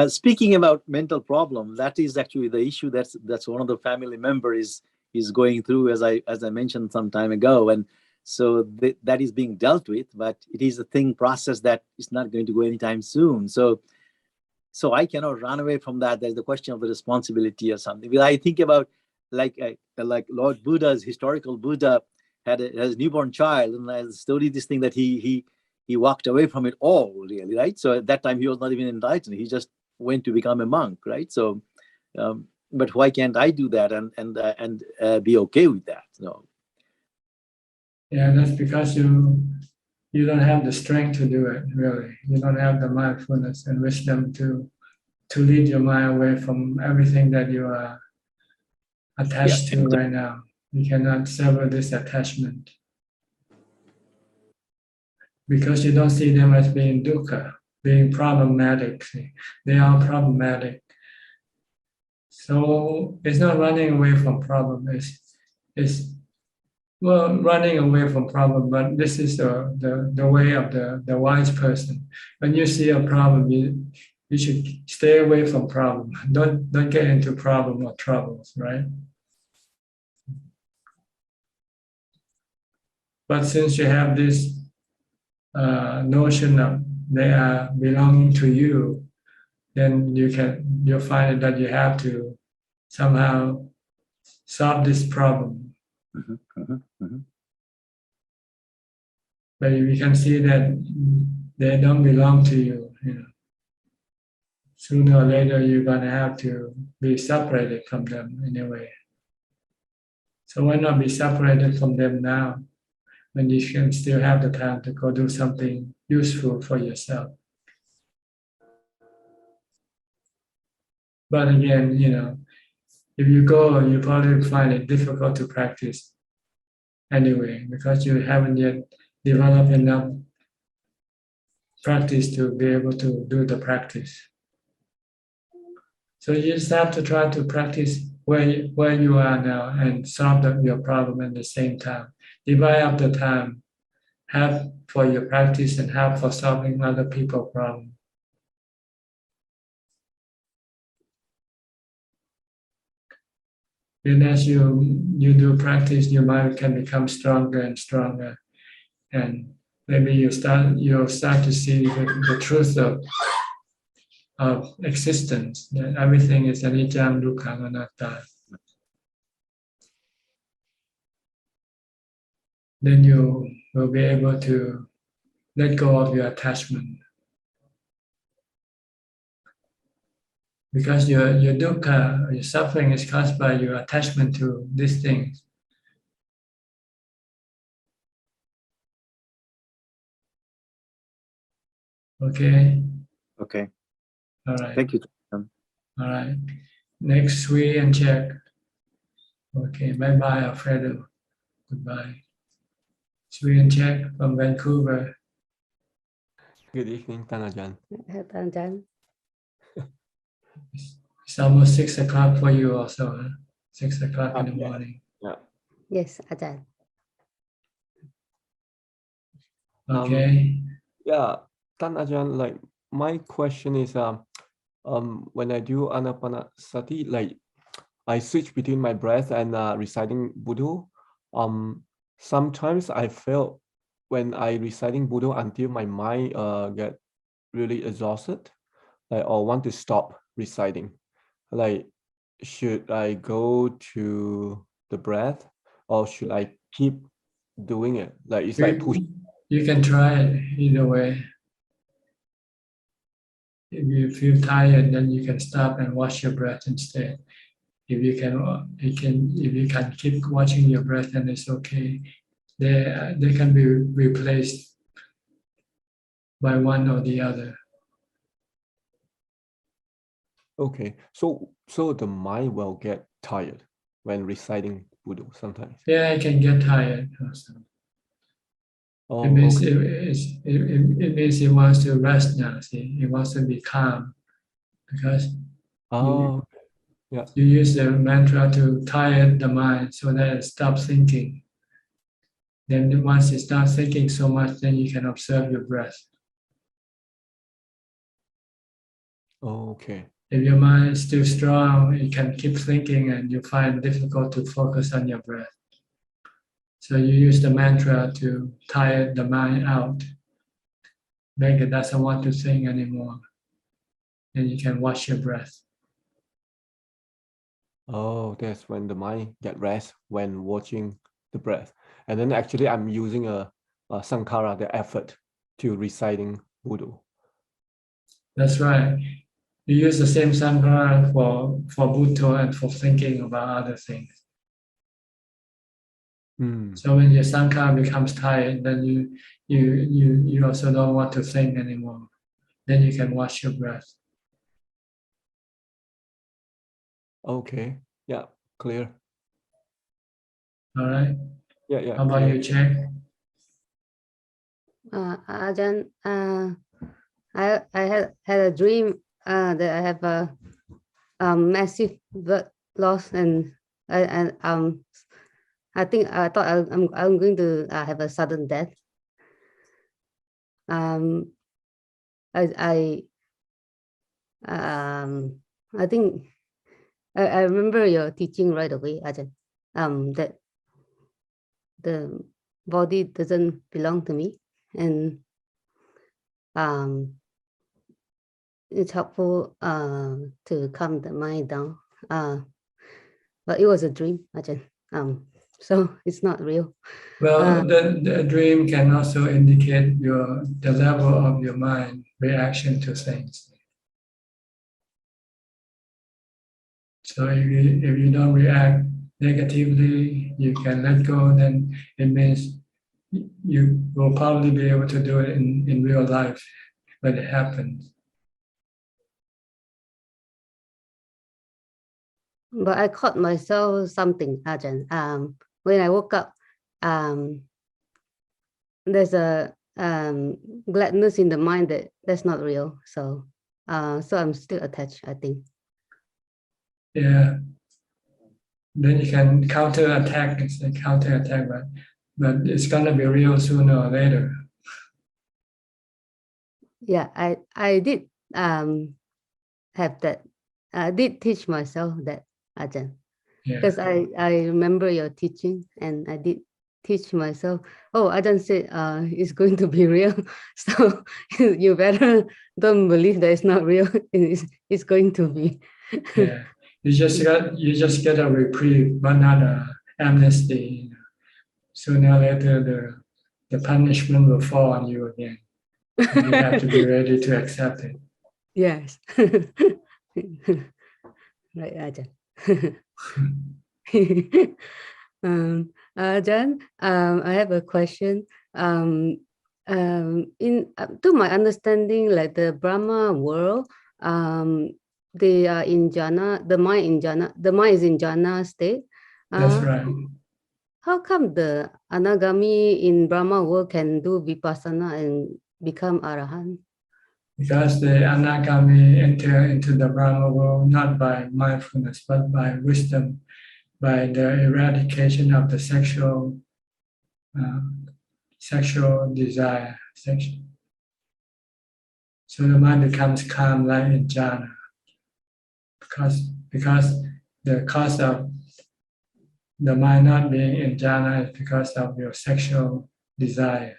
Speaking about mental problem, that is actually the issue that's one of the family members is going through, as I mentioned some time ago, and so that is being dealt with. But it is a process that is not going to go anytime soon. So I cannot run away from that. There's the question of the responsibility or something. But I think about like Lord Buddha's historical Buddha has a newborn child, and I studied this thing that he walked away from it all, really, right? So at that time he was not even enlightened. He just went to become a monk, right? So, but why can't I do that and be okay with that? No. Yeah, that's because you don't have the strength to do it, really. You don't have the mindfulness and wisdom to lead your mind away from everything that you are attached to right now. You cannot sever this attachment because you don't see them as being dukkha, being problematic. They are problematic. So it's not running away from problem. It's running away from problem, but this is the way of the wise person. When you see a problem, you should stay away from problem. Don't get into problem or troubles, right? But since you have this notion of they are belonging to you, then you'll find that you have to somehow solve this problem. But we can see that they don't belong to you. Sooner or later, you're gonna have to be separated from them in a way. So why not be separated from them now, when you can still have the time to go do something useful for yourself? But again, if you go, you probably find it difficult to practice anyway, because you haven't yet developed enough practice to be able to do the practice. So you just have to try to practice where you are now and solve your problem at the same time. Divide up the time, half for your practice and half for solving other people's problems. And as you do practice, your mind can become stronger and stronger, and maybe you'll start to see the truth of existence, that everything is anicca, dukkha, anatta. Then you will be able to let go of your attachment. Because your dukkha, your suffering is caused by your attachment to these things. Okay? Okay. All right. Thank you. All right. Next, Sui and check. Okay, bye-bye, Alfredo. Goodbye. Sui and check from Vancouver. Good evening, Tanajan. Tanajan. It's almost 6 o'clock for you also, huh? 6 o'clock in the morning. Yeah. Yes, Ajahn. Okay. Yeah, Tan Ajahn, like my question is, when I do Anapanasati, like I switch between my breath and reciting Buddha. Sometimes I feel when I reciting Buddha until my mind get really exhausted, like or want to stop reciting. Like, should I go to the breath or should I keep doing it? Like it's like push. You can try it either way. If you feel tired, then you can stop and watch your breath instead. If you can keep watching your breath, then it's okay. They can be replaced by one or the other. Okay, so the mind will get tired when reciting Buddha sometimes. Yeah, it can get tired also. Oh, It means okay. it means it wants to rest now. See, it wants to be calm because yeah. You use the mantra to tire the mind so that it stops thinking. Then once it starts thinking so much, then you can observe your breath. Okay. If your mind is still strong, you can keep thinking and you find it difficult to focus on your breath. So you use the mantra to tire the mind out, make it doesn't want to think anymore. Then you can watch your breath. Oh, that's when the mind get rest when watching the breath. And then actually I'm using a sankhara, the effort, to reciting Buddha. That's right. You use the same sankhara for Buddha and for thinking about other things. So when your sankhara becomes tired, then you also don't want to think anymore. Then you can watch your breath. Okay. Yeah. Clear. All right. Yeah. How about clear. you, Jack? Ajahn, I had a dream that I have a massive blood loss, and I thought I'm going to have a sudden death. I think I remember your teaching right away, Ajahn, that the body doesn't belong to me, and it's helpful to calm the mind down. But it was a dream, Ajahn. So it's not real. Well, the dream can also indicate the level of your mind reaction to things. So if you don't react negatively, you can let go, then it means you will probably be able to do it in real life when it happens. But I caught myself something, Ajahn. When I woke up, there's a gladness in the mind that's not real. So I'm still attached, I think. Yeah. Then you can counterattack. It's a counterattack, but it's gonna be real sooner or later. Yeah, I did have that. I did teach myself that, Ajahn, because I remember your teaching, and I did teach myself. Oh, Ajahn said it's going to be real, so you better don't believe that it's not real. It's going to be. Yeah, you just get a reprieve, but not an amnesty. Sooner or later, the punishment will fall on you again. You have to be ready to accept it. Yes. Right, Ajahn. Ajahn, I have a question. To my understanding, like the Brahma world, they are in jhana. The mind is in jhana state. That's right. How come the anagami in Brahma world can do vipassana and become arahant? Because the anagami enter into the Brahma world not by mindfulness, but by wisdom, by the eradication of the sexual sexual desire. So the mind becomes calm like in jhana. Because the cause of the mind not being in jhana is because of your sexual desire.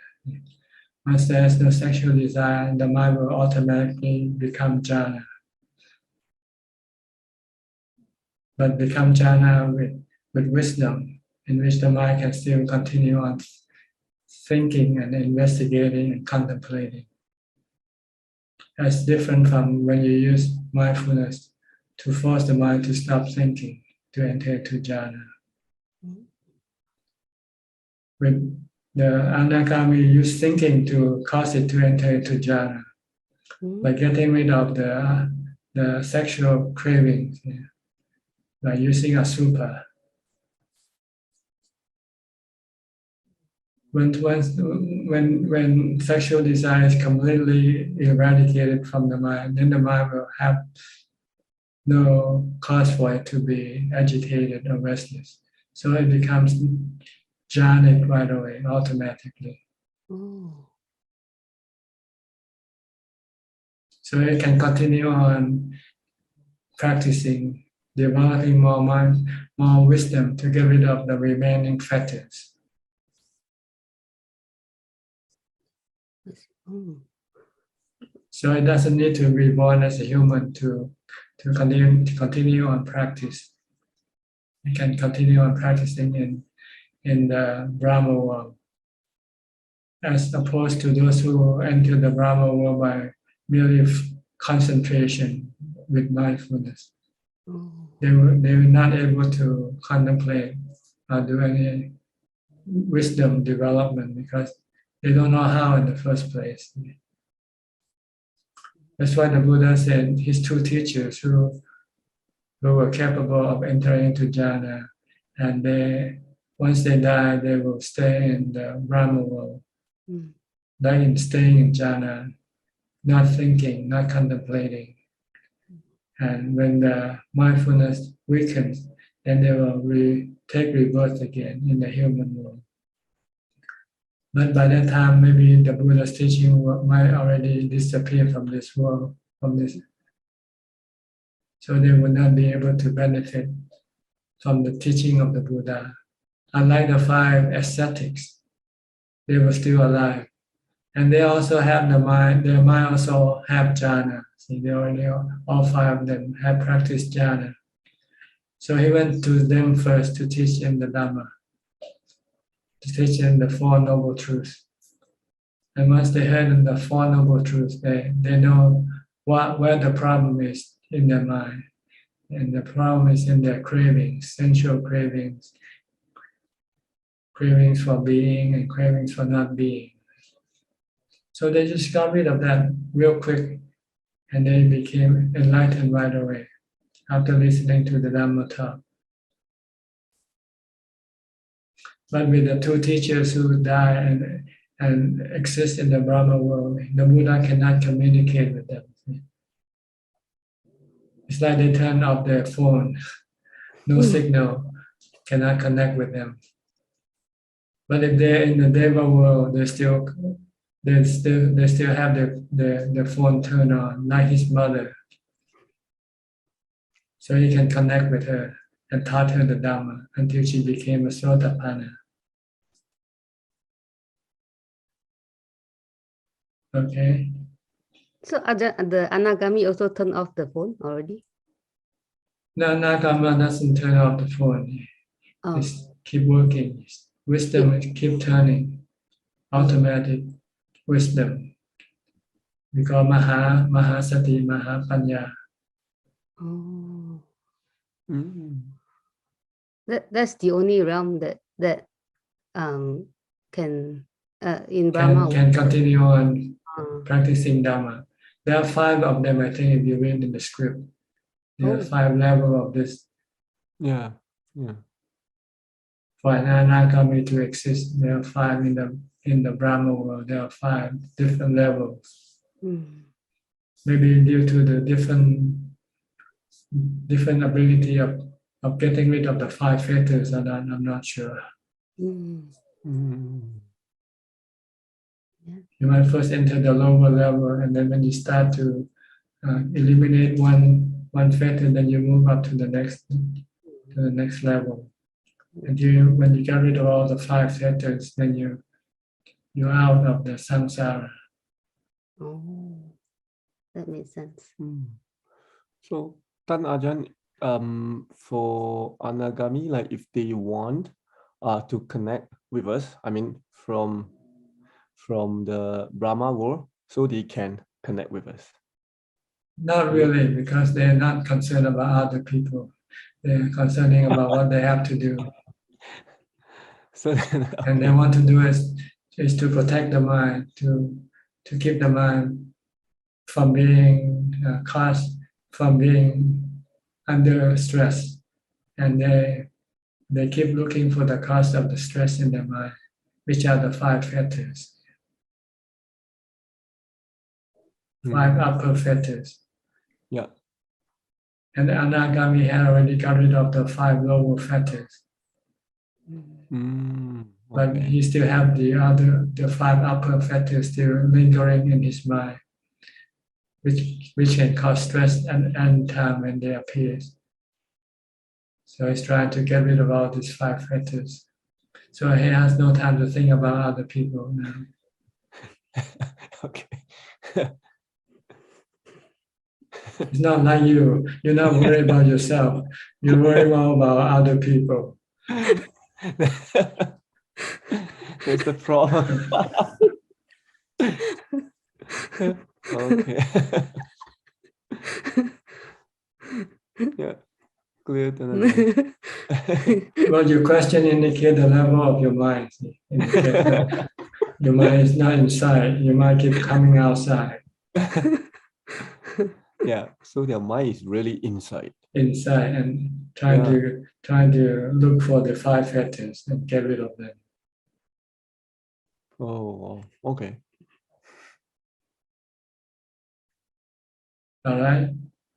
Once there is no sexual desire, the mind will automatically become jhana. But become jhana with wisdom, in which the mind can still continue on thinking and investigating and contemplating. That's different from when you use mindfulness to force the mind to stop thinking, to enter into jhana. With the anagami, use thinking to cause it to enter into jhana, by getting rid of the sexual cravings, by using asubha. When sexual desire is completely eradicated from the mind, then the mind will have no cause for it to be agitated or restless. So it becomes jhanic right away, automatically. So it can continue on practicing, developing more mind, more wisdom to get rid of the remaining fetters. So it doesn't need to be born as a human to continue on practice. You can continue on practicing in the Brahma world, as opposed to those who enter the Brahma world by merely concentration with mindfulness. They were not able to contemplate or do any wisdom development because they don't know how in the first place. That's why the Buddha said his two teachers who were capable of entering into jhana, and once they die, they will stay in the Brahma world, like in staying in jhana, not thinking, not contemplating. And when the mindfulness weakens, then they will take rebirth again in the human world. But by that time, maybe the Buddha's teaching might already disappear from this world, so they would not be able to benefit from the teaching of the Buddha. Unlike the 5 ascetics, they were still alive. And they also have their mind also have jhana. See, they already, all 5 of them have practiced jhana. So he went to them first to teach them the Dhamma, to teach them the 4 Noble Truths. And once they heard the 4 Noble Truths, they know where the problem is in their mind. And the problem is in their cravings, sensual cravings, cravings for being and cravings for not being. So they just got rid of that real quick, and they became enlightened right away after listening to the Dhamma talk. But with the 2 teachers who die and exist in the Brahma world, the Buddha cannot communicate with them. It's like they turn off their phone, no signal, cannot connect with them. But if they're in the Deva world, they still have their phone turned on, like his mother. So he can connect with her and taught her the Dhamma until she became a Sotapanna. Okay. So the Anagami also turned off the phone already? No, Anagama doesn't turn off the phone. Just keep working. Wisdom keep turning. Automatic wisdom. We call Mahasati, Mahapanya. Oh. That's the only realm that can in Brahma can continue on practicing Dhamma. There are 5 of them, I think, if you read in the script. There are 5 levels of this. Yeah. For an Anagami to exist, there are 5 in the Brahma world. There are 5 different levels. Maybe due to the different ability of getting rid of the 5 fetters, I'm not sure. You might first enter the lower level, and then when you start to eliminate one fetter, then you move up to the next level. And when you get rid of all the 5 fetters, then you're out of the samsara. Oh, that makes sense. So, Tan Ajahn, for Anagami, like if they want to connect with us, I mean from the Brahma world, so they can connect with us. Not really, because they're not concerned about other people. They're concerning about what they have to do. So then, okay. And they want to do is to protect the mind, to keep the mind from being from being under stress. And they keep looking for the cause of the stress in their mind, which are the 5 fetters. 5 upper fetters. Yeah. And the Anagami had already got rid of the 5 lower fetters. But he still have the 5 upper fetters still lingering in his mind, which can cause stress at any time when they appear. So he's trying to get rid of all these 5 fetters. So he has no time to think about other people now. Okay. It's not like you. You're not worried about yourself. You worry more about other people. That's the problem. Okay. Yeah. Clear. Well, your question indicates the level of your mind. Your mind is not inside. Your mind keeps coming outside. Yeah. So their mind is really inside. Inside and trying to look for the 5 fetters and get rid of them. Oh, okay. All right.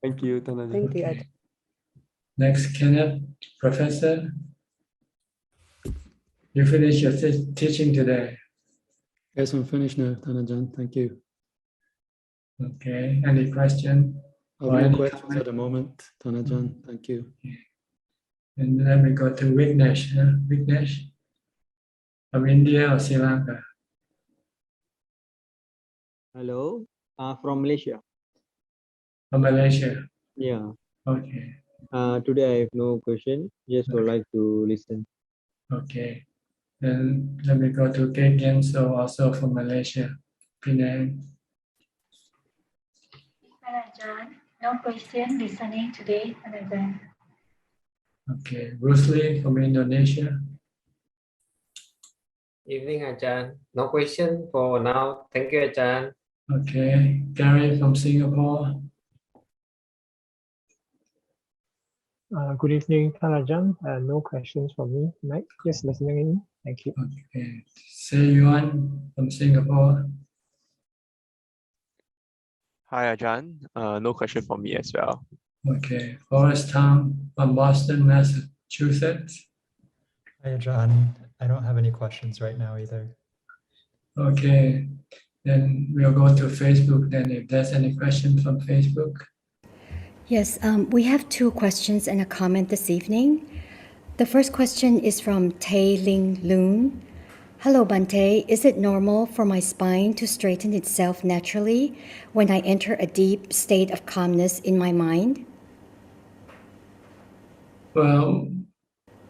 Thank you, Tan Ajahn. Thank you. Okay. Next, Kenneth, Professor. You finished your teaching today. Yes, I'm finished now, Tan Ajahn. Thank you. Okay. Any question? I have no questions at the moment, Tan Ajahn. Thank you. And then we go to Vignesh. Vignesh from India or Sri Lanka? Hello, from Malaysia. From Malaysia. Yeah. Okay. Today I have no question. Just would like to listen. Okay. Then let me go to Kate Genso, also from Malaysia. Penang. Ajahn, no question listening today, Ajahn. Okay. Bruce Lee from Indonesia. Evening, Ajahn. No question for now. Thank you, Ajahn. Okay. Gary from Singapore. Good evening, Tan Ajahn. No questions from me tonight. Just listening in. Thank you. Okay. Se Yuan from Singapore. Hi, Ajahn. No question for me as well. Okay. Forrest Tom from Boston, Massachusetts. Hi, Ajahn. I don't have any questions right now either. Okay. Then we'll go to Facebook then if there's any question from Facebook. Yes, we have 2 questions and a comment this evening. The first question is from Tae Ling Loon. Hello, Bante. Is it normal for my spine to straighten itself naturally when I enter a deep state of calmness in my mind? Well,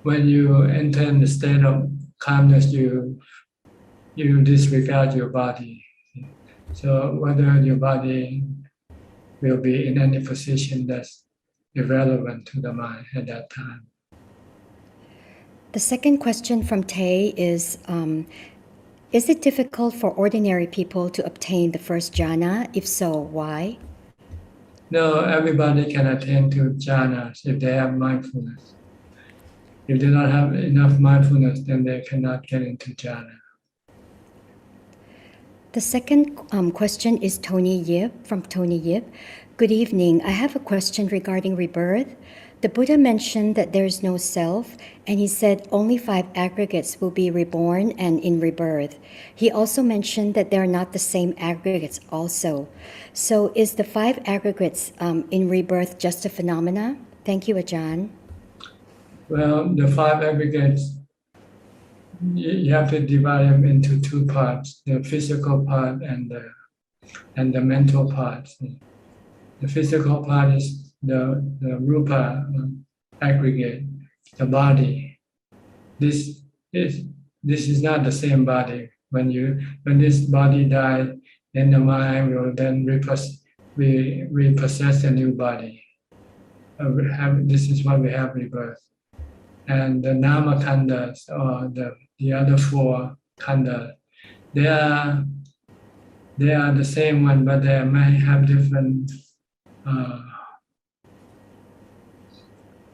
when you enter in the state of calmness, you disregard your body. So whether your body will be in any position that's irrelevant to the mind at that time. The second question from Tae is it difficult for ordinary people to obtain the first jhana? If so, why? No, everybody can attain to jhanas if they have mindfulness. If they don't have enough mindfulness, then they cannot get into jhana. The second question is Tony Yip from Tony Yip. Good evening. I have a question regarding rebirth. The Buddha mentioned that there is no self, and he said only 5 aggregates will be reborn and in rebirth. He also mentioned that they are not the same aggregates also. So is the 5 aggregates in rebirth just a phenomena? Thank you, Ajahn. Well, the 5 aggregates, you have to divide them into 2 parts, the physical part and the mental part. The physical part is the rupa aggregate, the body. This is not the same body. When this body dies, then the mind will then repossess a new body. This is why we have rebirth. And the nama khandas, or the other 4 khandas, they are the same one, but they may have different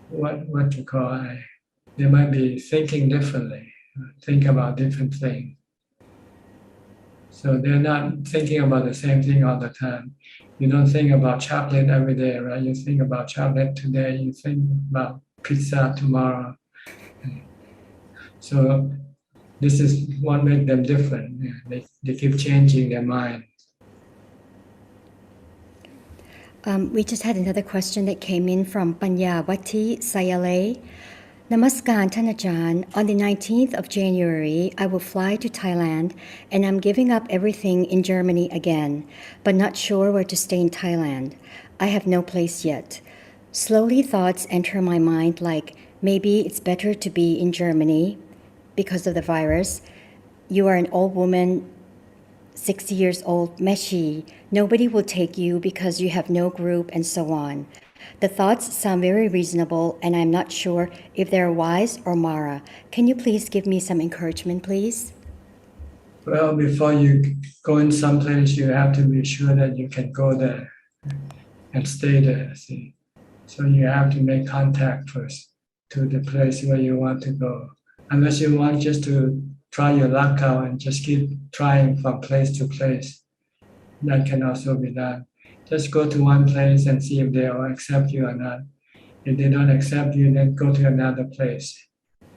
what you call they might be thinking differently, think about different things. So they're not thinking about the same thing all the time. You don't think about chocolate every day, right? You think about chocolate today, you think about pizza tomorrow. So this is what makes them different. They keep changing their mind. We just had another question that came in from Panyawati Sayale. Namaskar,ท่านอาจารย์. On the 19th of January, I will fly to Thailand, and I'm giving up everything in Germany again, but not sure where to stay in Thailand. I have no place yet. Slowly thoughts enter my mind like, maybe it's better to be in Germany because of the virus. You are an old woman, 60 years old, Meshi. Nobody will take you because you have no group and so on. The thoughts sound very reasonable, and I'm not sure if they're wise or Mara. Can you please give me some encouragement, please? Well, before you go in someplace, you have to be sure that you can go there and stay there. See? So you have to make contact first to the place where you want to go. Unless you want just to try your luck out and just keep trying from place to place. That can also be done. Just go to one place and see if they will accept you or not. If they don't accept you, then go to another place.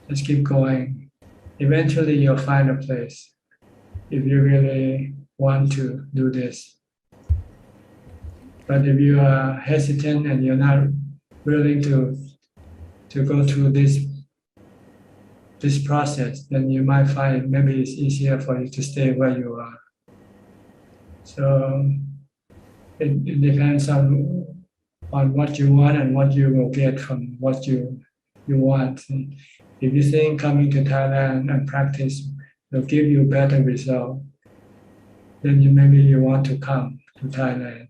Just keep going. Eventually, you'll find a place if you really want to do this. But if you are hesitant and you're not willing to go through this process, then you might find maybe it's easier for you to stay where you are. So it depends on what you want and what you will get from what you want. If you think coming to Thailand and practice will give you better result, then maybe you want to come to Thailand.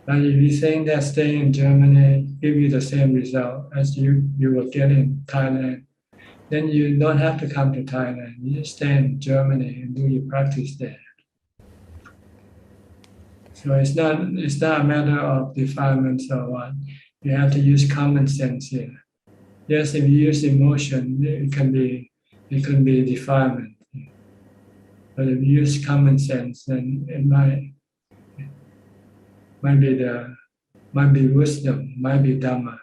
But if you think that staying in Germany give you the same result as you will get in Thailand, then you don't have to come to Thailand. You just stay in Germany and do your practice there. So it's not a matter of defilements or what. You have to use common sense here. Yes, if you use emotion, it can be defilement. But if you use common sense, then it might be wisdom, might be Dhamma.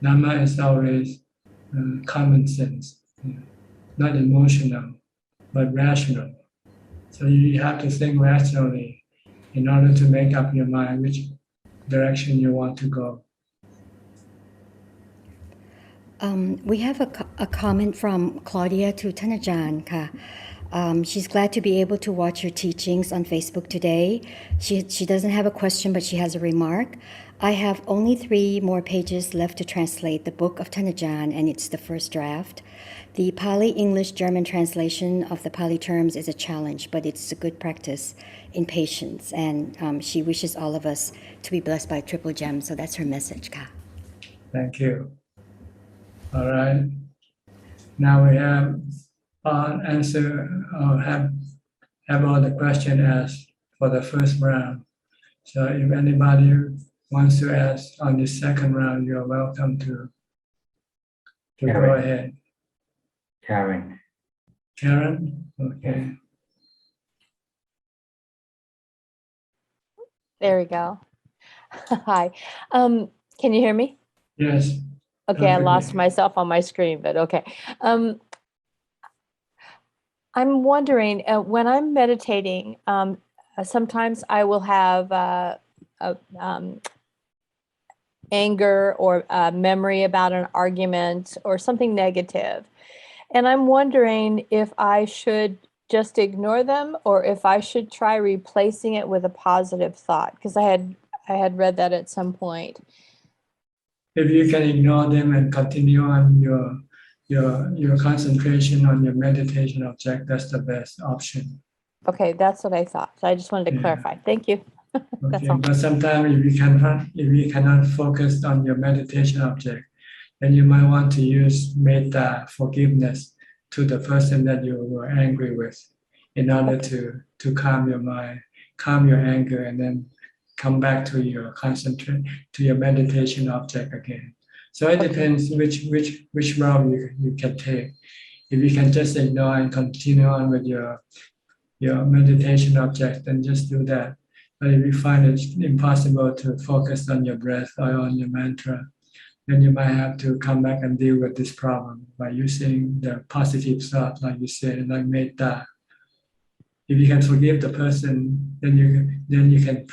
Dhamma is always common sense, not emotional, but rational. So you have to think rationally in order to make up your mind which direction you want to go. We have a comment from Claudia toท่านอาจารย์ค่ะ. She's glad to be able to watch your teachings on Facebook today. She doesn't have a question, but she has a remark. I have only 3 more pages left to translate the book ofท่านอาจารย์, and it's the first draft. The Pali, English, German translation of the Pali terms is a challenge, but it's a good practice in patience. And she wishes all of us to be blessed by Triple Gem. So that's her message, Ka. Thank you. All right. Now we have answer or have all the questions asked for the first round. So if anybody wants to ask on the second round, you're welcome to go ahead. Karen. Karen? Okay. There we go. Hi. Can you hear me? Yes. Okay, I lost myself on my screen, but okay. I'm wondering, when I'm meditating, sometimes I will have anger or memory about an argument or something negative. And I'm wondering if I should just ignore them or if I should try replacing it with a positive thought, because I had read that at some point. If you can ignore them and continue on your concentration on your meditation object, that's the best option. Okay, that's what I thought. So I just wanted to clarify. Thank you. Okay, but sometimes if you cannot focus on your meditation object, then you might want to use metta, forgiveness, to the person that you were angry with, in order to calm your mind, calm your anger, and then come back to your meditation object again. So it depends which route you can take. If you can just ignore and continue on with your meditation object, then just do that. But if you find it impossible to focus on your breath or on your mantra, then you might have to come back and deal with this problem by using the positive thought, like you said, like metta. If you can forgive the person, then you can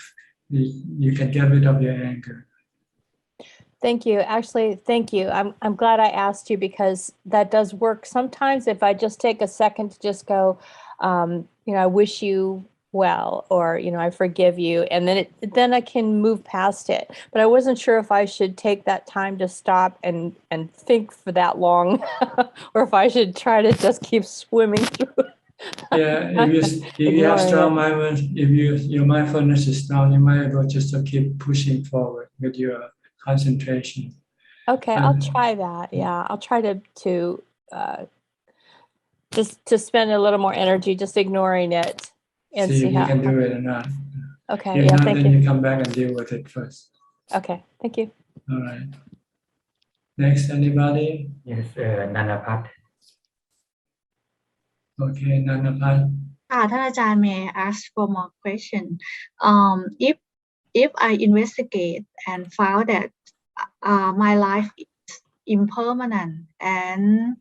get rid of your anger. Thank you. Actually, thank you. I'm glad I asked you, because that does work sometimes. If I just take a second to just go, I wish you well, or I forgive you, and then I can move past it. But I wasn't sure if I should take that time to stop and think for that long, or if I should try to just keep swimming through it. Yeah, if you have strong mindfulness, if your mindfulness is strong, you might be able just to keep pushing forward with your concentration. Okay, I'll try that. Yeah, I'll try to just to spend a little more energy just ignoring it and see if you can do it or not. Okay, if yeah, not, thank then you. you come back and deal with it first. Okay, thank you. All right. Next, anybody? Yes, Nanapat. Okay, Nanapat. ท่านอาจารย์ may I ask for more question? If I investigate and found that my life is impermanent, and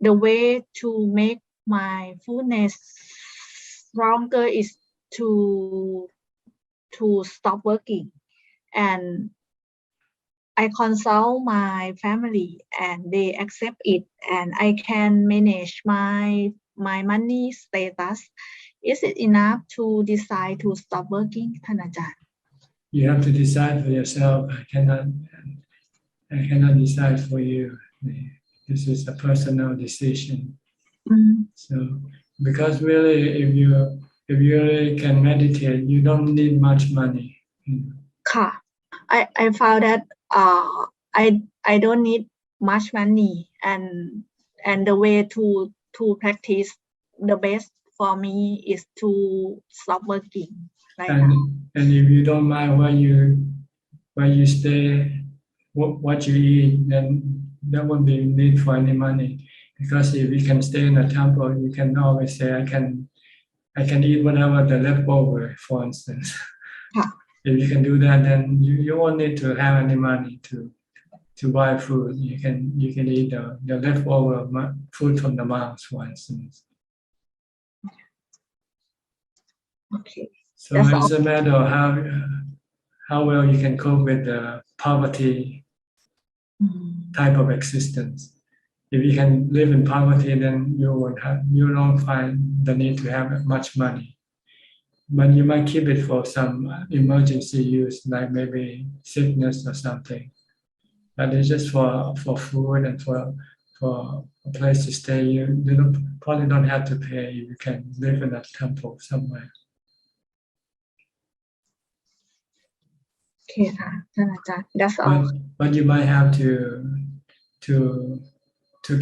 the way to make my fullness stronger is to stop working, and I consult my family and they accept it, and I can manage my money status. Is it enough to decide to stop working, ท่านอาจารย์? You have to decide for yourself. I cannot decide for you. This is a personal decision. So, because really, if you really can meditate, you don't need much money. I found that I don't need much money, and the way to practice the best for me is to stop working right now. And if you don't mind where you stay, what you eat, then there won't be need for any money. Because if you can stay in a temple, you can always say, I can eat whatever the leftover, for instance. If you can do that, then you won't need to have any money to buy food. You can eat the leftover food from the monks, for instance. Okay. So it's a matter of how well you can cope with the poverty type of existence. If you can live in poverty, then you don't find the need to have much money. But you might keep it for some emergency use, like maybe sickness or something. But it's just for food and for a place to stay. You probably don't have to pay. You can live in a temple somewhere. Okay, ค่ะ ท่านอาจารย์ That's all. But you might have to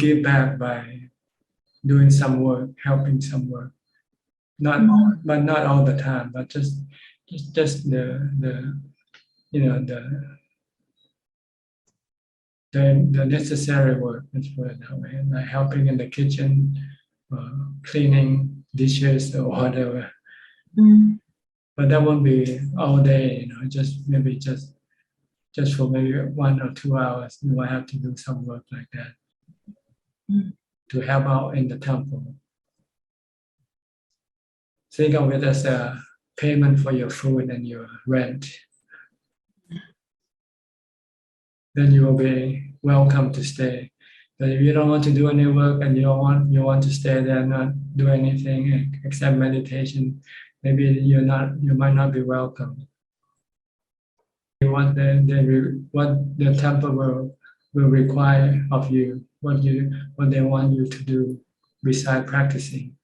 give back by doing some work, helping some work. But not all the time, but just the necessary work. Let's put it that way. Like helping in the kitchen, cleaning dishes or whatever. But that won't be all day. Just maybe just just for maybe 1 or 2 hours, you might have to do some work like that to help out in the temple. Think of it as a payment for your food and your rent. Then you will be welcome to stay. But if you don't want to do any work and you want to stay there and not do anything except meditation, maybe you might not be welcome. What the temple will require of you, what they want you to do besides practicing.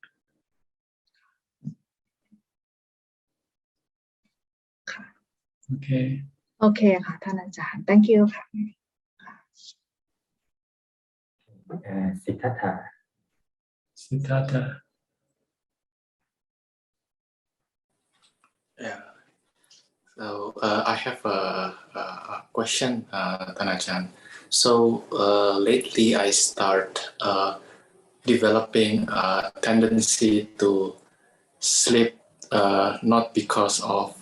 Okay. โอเคค่ะท่านอาจารย์ thank you ค่ะ Siddhartha. Yeah. So I have a question, Ajahn. So lately I start developing a tendency to sleep, not because of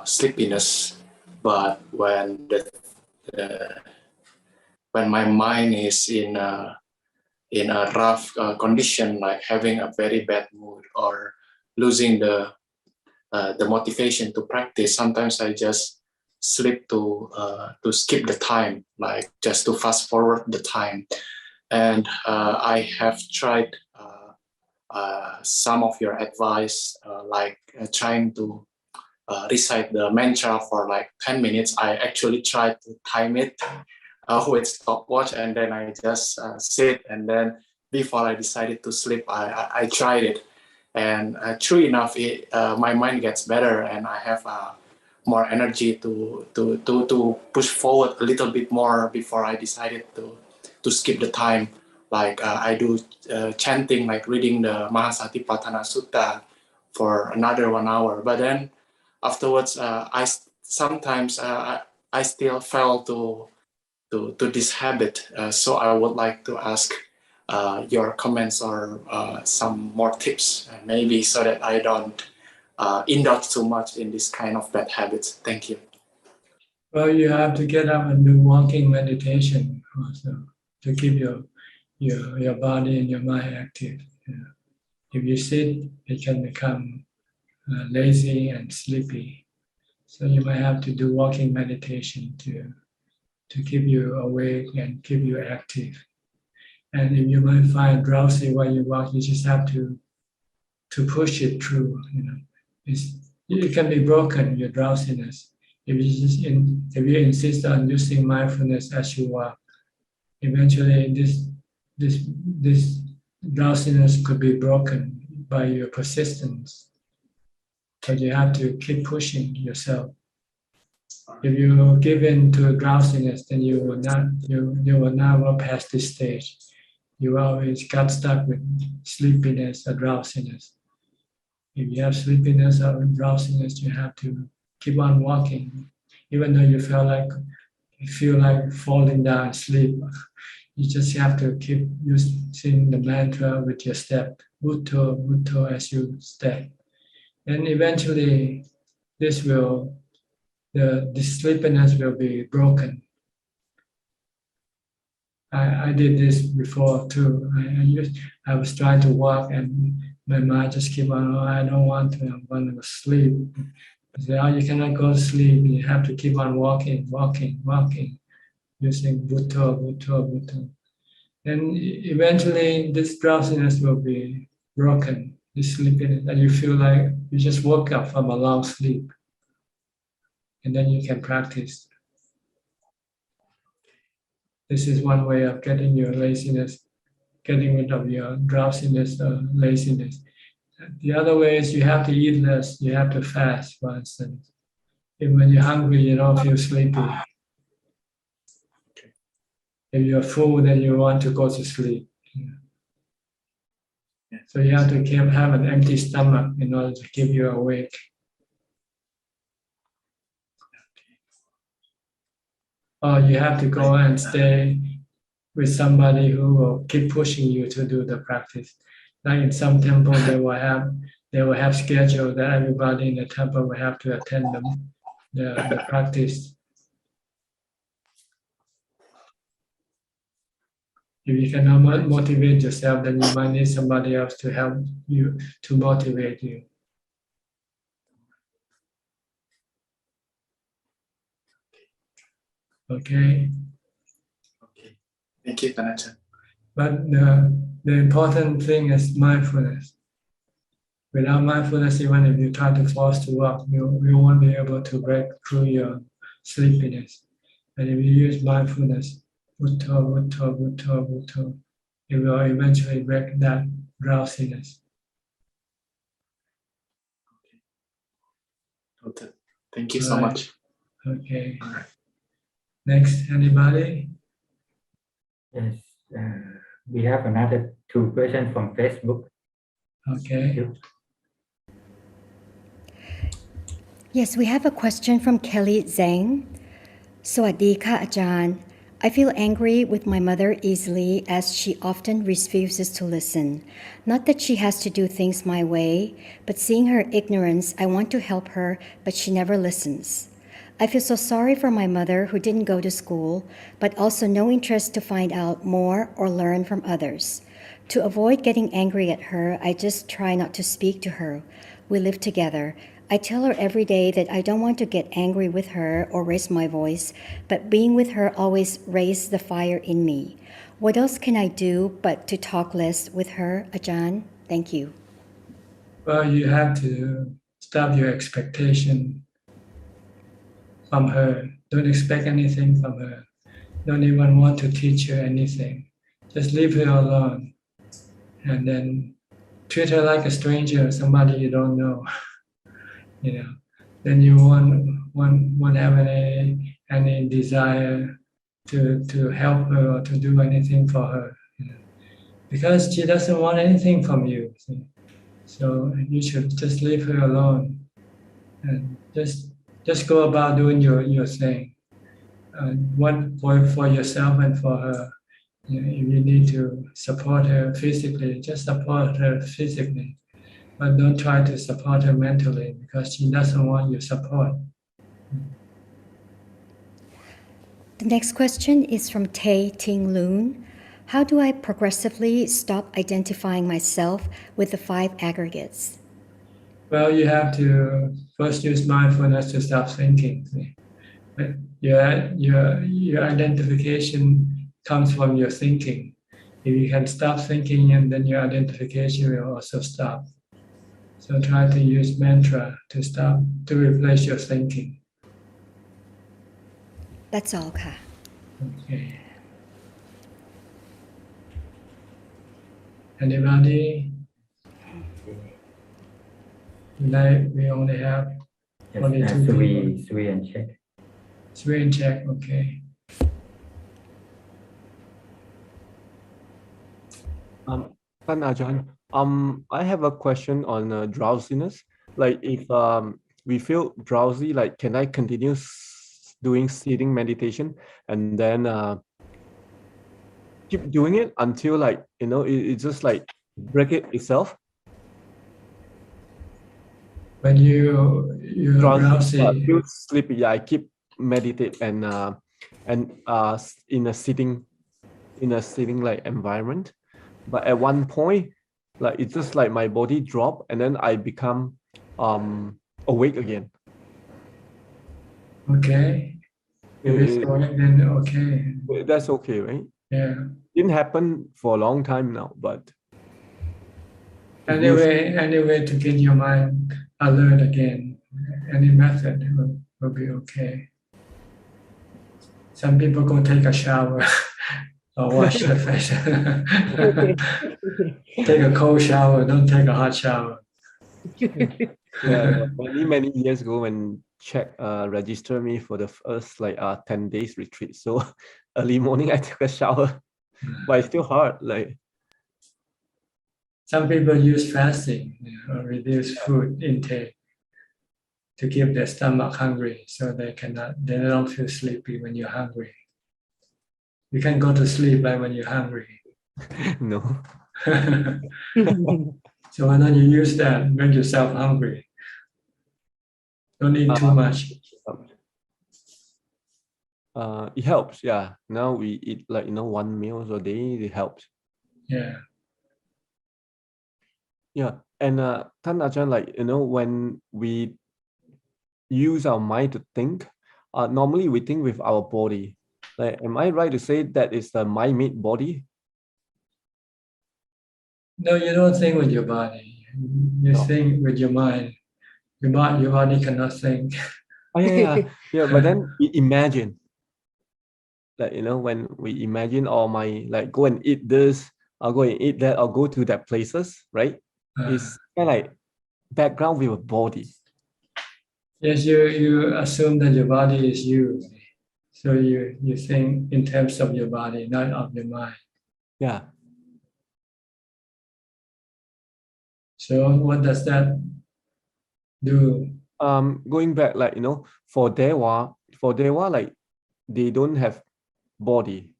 sleepiness, but when my mind is in a rough condition, like having a very bad mood or losing the motivation to practice. Sometimes I just sleep to skip the time, like just to fast forward the time. And I have tried some of your advice, like trying to recite the mantra for like 10 minutes. I actually tried to time it with stopwatch, and then I just sit, and then before I decided to sleep, I tried it. And true enough, my mind gets better, and I have more energy to push forward a little bit more before I decided to skip the time. Like I do chanting, like reading the Mahasatipatthana Sutta for another 1 hour. But then afterwards, I sometimes I still fell to this habit. So I would like to ask your comments or some more tips, maybe, so that I don't indulge too much in this kind of bad habits. Thank you. Well, you have to get up and do walking meditation also to keep your body and your mind active. Yeah. If you sit, it can become lazy and sleepy. So you might have to do walking meditation to keep you awake and keep you active. And if you might find drowsy while you walk, you just have to push it through. It can be broken, your drowsiness. If you insist on using mindfulness as you walk, eventually this drowsiness could be broken by your persistence. But you have to keep pushing yourself. If you give in to drowsiness, then you will never pass this stage. You always got stuck with sleepiness or drowsiness. If you have sleepiness or drowsiness, you have to keep on walking, even though you feel like falling down asleep. You just have to keep using the mantra with your step, Bhutto, Bhutto, as you step. And eventually, the sleepiness will be broken. I did this before too. I was trying to walk, and my mind just keep on, I don't want to, I'm going to sleep. I said, you cannot go to sleep. You have to keep on walking, using Bhutto, Bhutto, Bhutto. Then eventually this drowsiness will be broken, this sleepiness, and you feel like you just woke up from a long sleep. And then you can practice. This is one way of getting your laziness, getting rid of your drowsiness or laziness. The other way is you have to eat less, you have to fast, for instance. If when you're hungry, you don't feel sleepy. If you're full, then you want to go to sleep. So you have to have an empty stomach in order to keep you awake. Or you have to go and stay with somebody who will keep pushing you to do the practice. Like in some temples, they will have schedule that everybody in the temple will have to attend the practice. If you cannot motivate yourself, then you might need somebody else to help you, to motivate you. Okay. Thank you, Tanajan. But the important thing is mindfulness. Without mindfulness, even if you try to force to walk, you won't be able to break through your sleepiness. And if you use mindfulness, Bhutto, Bhutto, Bhutto, Bhutto, it will eventually break that drowsiness. Okay. Thank you so much. Okay. Next, anybody? Yes, we have another 2 questions from Facebook. Okay. Yes, we have a question from Kelly Zhang. Sawadee ka Ajahn. I feel angry with my mother easily as she often refuses to listen. Not that she has to do things my way, but seeing her ignorance, I want to help her, but she never listens. I feel so sorry for my mother who didn't go to school, but also no interest to find out more or learn from others. To avoid getting angry at her, I just try not to speak to her. We live together. I tell her every day that I don't want to get angry with her or raise my voice, but being with her always raises the fire in me. What else can I do but to talk less with her, Ajahn? Thank you. Well, you have to stop your expectation from her. Don't expect anything from her. Don't even want to teach her anything. Just leave her alone. And then treat her like a stranger, somebody you don't know. Then you won't have any desire to help her or to do anything for her, because she doesn't want anything from you. So you should just leave her alone and just go about doing your thing. One for yourself and for her. If you need to support her physically, just support her physically. But don't try to support her mentally because she doesn't want your support. The next question is from Tay Ting Loon. How do I progressively stop identifying myself with the 5 aggregates? Well, you have to first use mindfulness to stop thinking. Your identification comes from your thinking. If you can stop thinking, and then your identification will also stop. So try to use mantra to replace your thinking. That's all, Ka. Okay. Anybody? Tonight we only have only 2 people. Sui and check. Sui and check, okay. Pan Ajahn, I have a question on drowsiness. Like if we feel drowsy, like can I continue doing sitting meditation and then keep doing it until like it just like break it itself? When you're drowsy, feel sleepy, yeah, I keep meditate and in a sitting like environment. But at one point, like it's just like my body drop and then I become awake again. Okay. If it's awake, then okay. That's okay, right? Yeah. Didn't happen for a long time now, but anyway, to get your mind alert again, any method will be okay. Some people go take a shower or wash their face. Take a cold shower, don't take a hot shower. Yeah, many years ago when Czech registered me for the first 10 days retreat. So early morning I took a shower, but it's still hard. Like some people use fasting or reduce food intake to keep their stomach hungry, so they don't feel sleepy when you're hungry. You can go to sleep when you're hungry. No. So why don't you use that? Make yourself hungry. Don't eat too much. It helps. Yeah. Now we eat like 1 meal a day. It helps. Yeah. Yeah. And Tan Ajahn, like when we use our mind to think, normally we think with our body. Like, am I right to say that is the mind-made body? No, you don't think with your body. You think with your mind. Your body cannot think. Oh yeah. But then we imagine, like when we imagine, or like go and eat this, I'll go and eat that, I'll go to that places, right? It's kind of like background with a body. Yes, you assume that your body is you. So you think in terms of your body, not of your mind. Yeah. So what does that do? Going back, like for Dewa, like they don't have body,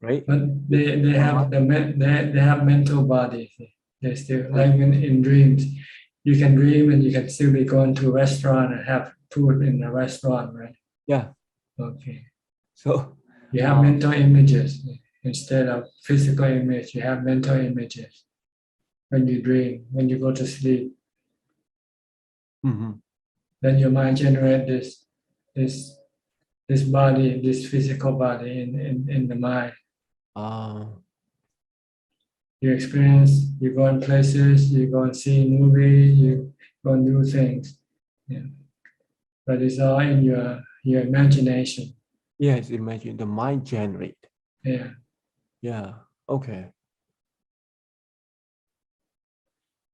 right? But they have they have mental body. They still like in dreams. You can dream and you can still be going to a restaurant and have food in a restaurant, right? Yeah. Okay. So you have mental images instead of physical image. You have mental images when you dream, when you go to sleep. Mm-hmm. Then your mind generates this body, this physical body in the mind. You experience, you go in places, you go and see movies, you go and do things. Yeah. But it's all in your imagination. Yes, imagine the mind generate. Yeah. Yeah. Okay.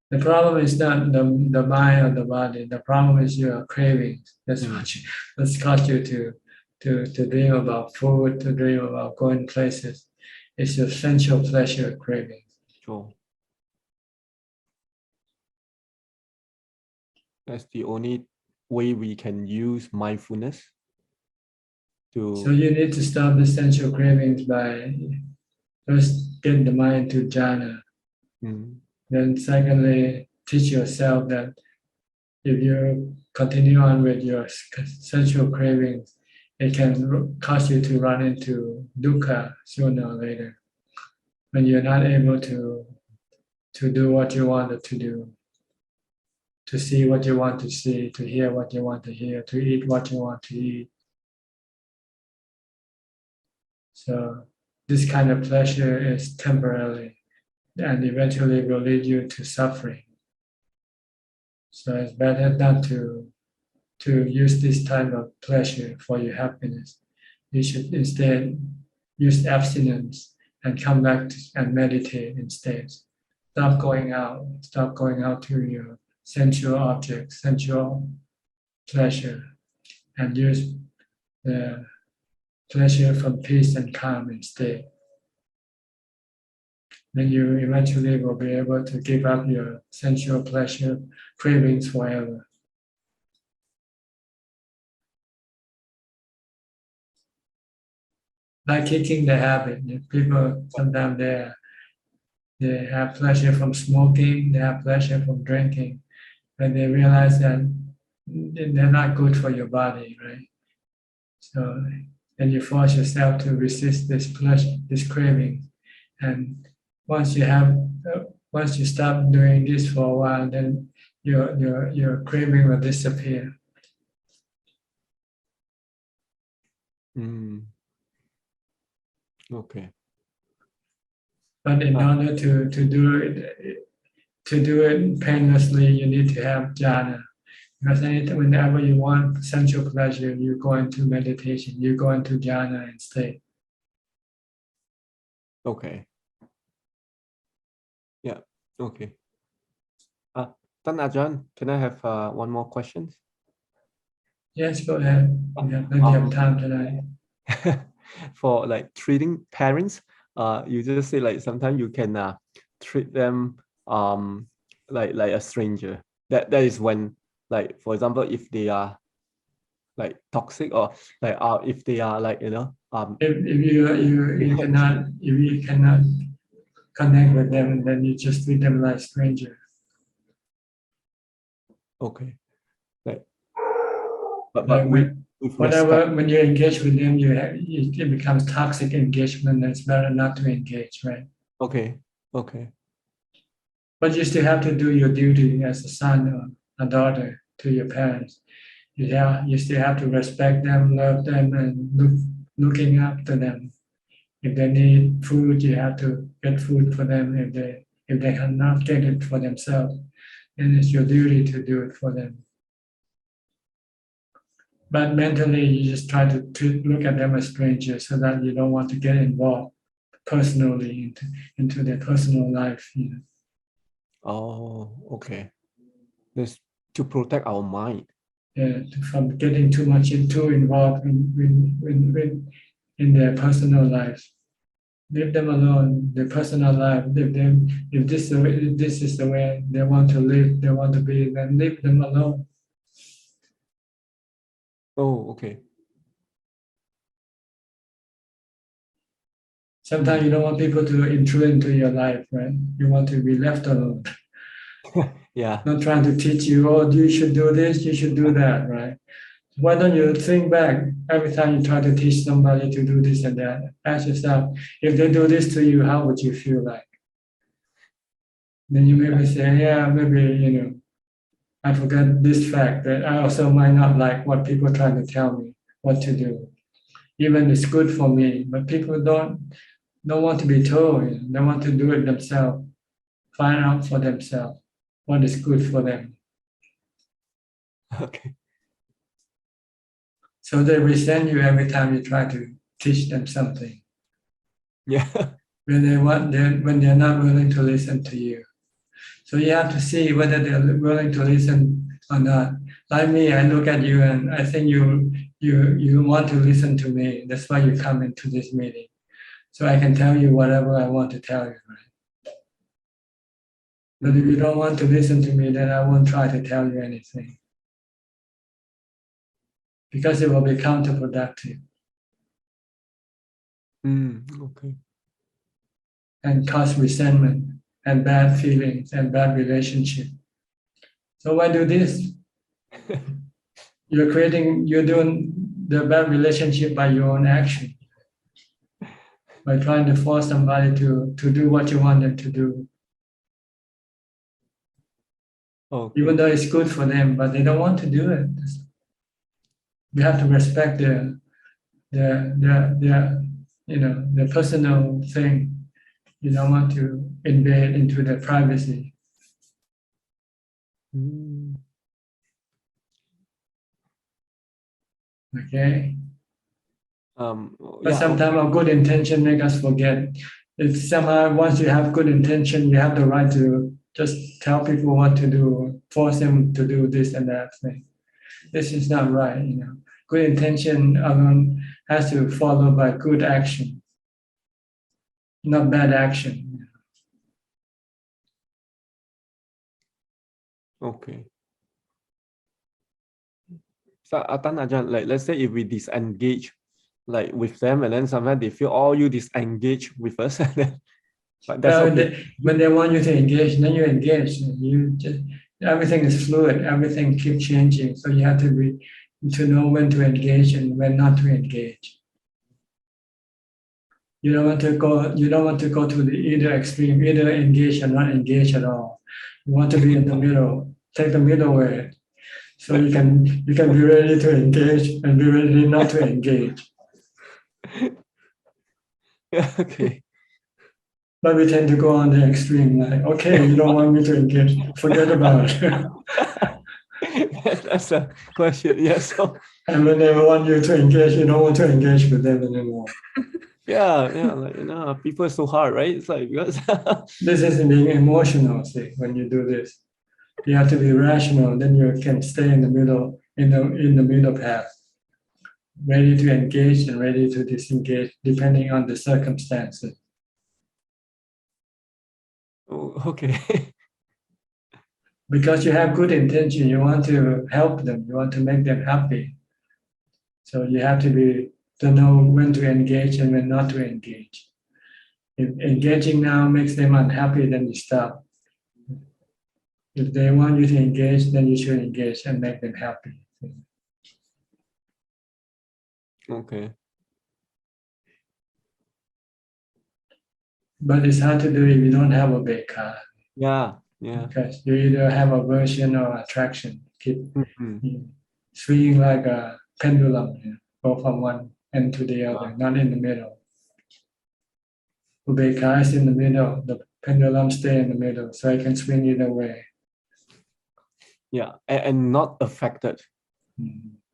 The problem is not the mind or the body. The problem is your cravings. That's caused you to dream about food, to dream about going places. It's your sensual pleasure craving. Sure. That's the only way we can use mindfulness to. So you need to stop the sensual cravings by first get the mind to jhana. Then secondly, teach yourself that if you continue on with your sensual cravings, it can cause you to run into dukkha sooner or later when you're not able to do what you wanted to do, to see what you want to see, to hear what you want to hear, to eat what you want to eat. So this kind of pleasure is temporary and eventually will lead you to suffering. So it's better not to use this type of pleasure for your happiness. You should instead use abstinence and come back and meditate instead. Stop going out to your sensual objects, sensual pleasure, and use the pleasure from peace and calm instead. Then you eventually will be able to give up your sensual pleasure cravings forever. Like kicking the habit. People sometimes they have pleasure from smoking, they have pleasure from drinking, but they realize that they're not good for your body, right? So then you force yourself to resist this pleasure, this craving, and once you stop doing this for a while, then your craving will disappear. Okay. But in order to do it painlessly, you need to have jhana. Because whenever you want sensual pleasure, you go into meditation, you go into jhana instead. Okay. Yeah. Okay. Tan Ajahn, can I have one more question? Yes, go ahead. We have plenty of time tonight. For like treating parents, you just say like sometimes you can treat them like a stranger. That is when, like, for example, if they are like toxic, or like if they are like if you cannot connect with them, then you just treat them like stranger. Okay. Like, but with whatever, respect. when you engage with them, it becomes toxic engagement. It's better not to engage, right? Okay. Okay. But you still have to do your duty as a son or a daughter to your parents. You still have to respect them, love them, and looking up to them. If they need food, you have to get food for them. If they cannot get it for themselves, then it's your duty to do it for them. But mentally, you just try to look at them as strangers so that you don't want to get involved personally into their personal life. You know? Oh, okay. That's to protect our mind. Yeah, from getting too involved in their personal life. Leave them alone. Their personal life. If this is the way they want to live, they want to be, then leave them alone. Oh, okay. Sometimes you don't want people to intrude into your life, right? You want to be left alone. Yeah. Not trying to teach you, oh, you should do this, you should do that, right? Why don't you think back every time you try to teach somebody to do this and that? Ask yourself, if they do this to you, how would you feel like? Then you maybe say, yeah, maybe, I forgot this fact that I also might not like what people try to tell me what to do. Even it's good for me, but people don't want to be told. They want to do it themselves, find out for themselves what is good for them. Okay. So they resent you every time you try to teach them something. Yeah. When they're not willing to listen to you. So you have to see whether they're willing to listen or not. Like me, I look at you and I think you want to listen to me. That's why you come into this meeting. So I can tell you whatever I want to tell you, right? But if you don't want to listen to me, then I won't try to tell you anything. Because it will be counterproductive. Okay. And cause resentment and bad feelings and bad relationship. So why do this? You're doing the bad relationship by your own action. By trying to force somebody to do what you want them to do. Okay. Even though it's good for them, but they don't want to do it. You have to respect their personal thing. You don't want to invade into their privacy. Okay. But sometimes our good intention make us forget. If somehow once you have good intention, you have the right to just tell people what to do, force them to do this and that thing. This is not right, Good intention alone has to follow by good action, not bad action. Okay. So Ajahn, like let's say if we disengage like with them and then sometimes they feel, oh, you disengage with us. But that's okay. When they want you to engage, then you engage. Everything is fluid, everything keeps changing. So you have to know when to engage and when not to engage. You don't want to go to the either extreme, either engage or not engage at all. You want to be in the middle. Take the middle way. So you can be ready to engage and be ready not to engage. Okay. But we tend to go on the extreme, like, okay, you don't want me to engage, forget about it. That's a question, yes. So, and when they want you to engage, you don't want to engage with them anymore. Yeah, like, people are so hard, right? It's like, because this is being emotional, see, when you do this. You have to be rational, then you can stay in the middle, in the middle path. Ready to engage and ready to disengage, depending on the circumstances. Oh, okay. Because you have good intention, you want to help them, you want to make them happy. So you have to know when to engage and when not to engage. If engaging now makes them unhappy, then you stop. If they want you to engage, then you should engage and make them happy. Okay. But it's hard to do if you don't have a Bekka. Yeah. Because you either have aversion or attraction. Keep swinging like a pendulum, go from one end to the other, not in the middle. Ubeka is in the middle. The pendulum stay in the middle, so I can swing either way. Yeah, and not affected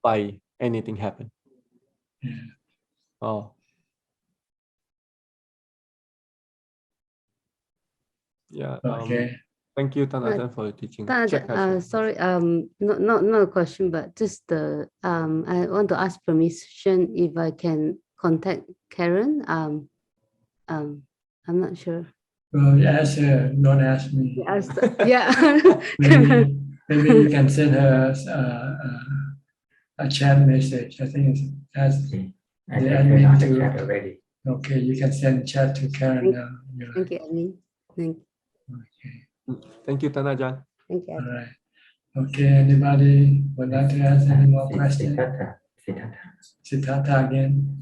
by anything happen. Yeah. Oh. Yeah. Okay. Thank you, Tan Ajahn, for your teaching. Sorry, not a question, but just the I want to ask permission if I can contact Karen. I'm not sure. Well, ask her. Don't ask me. Yeah. maybe you can send her a chat message. I think it's I admin to chat already. Okay, you can send chat to Karen now. Thank you, admin. Thank you. Okay. Thank you, Tan Ajahn. Thank you. All right. Okay, anybody would like to ask any more questions? Siddhartha again.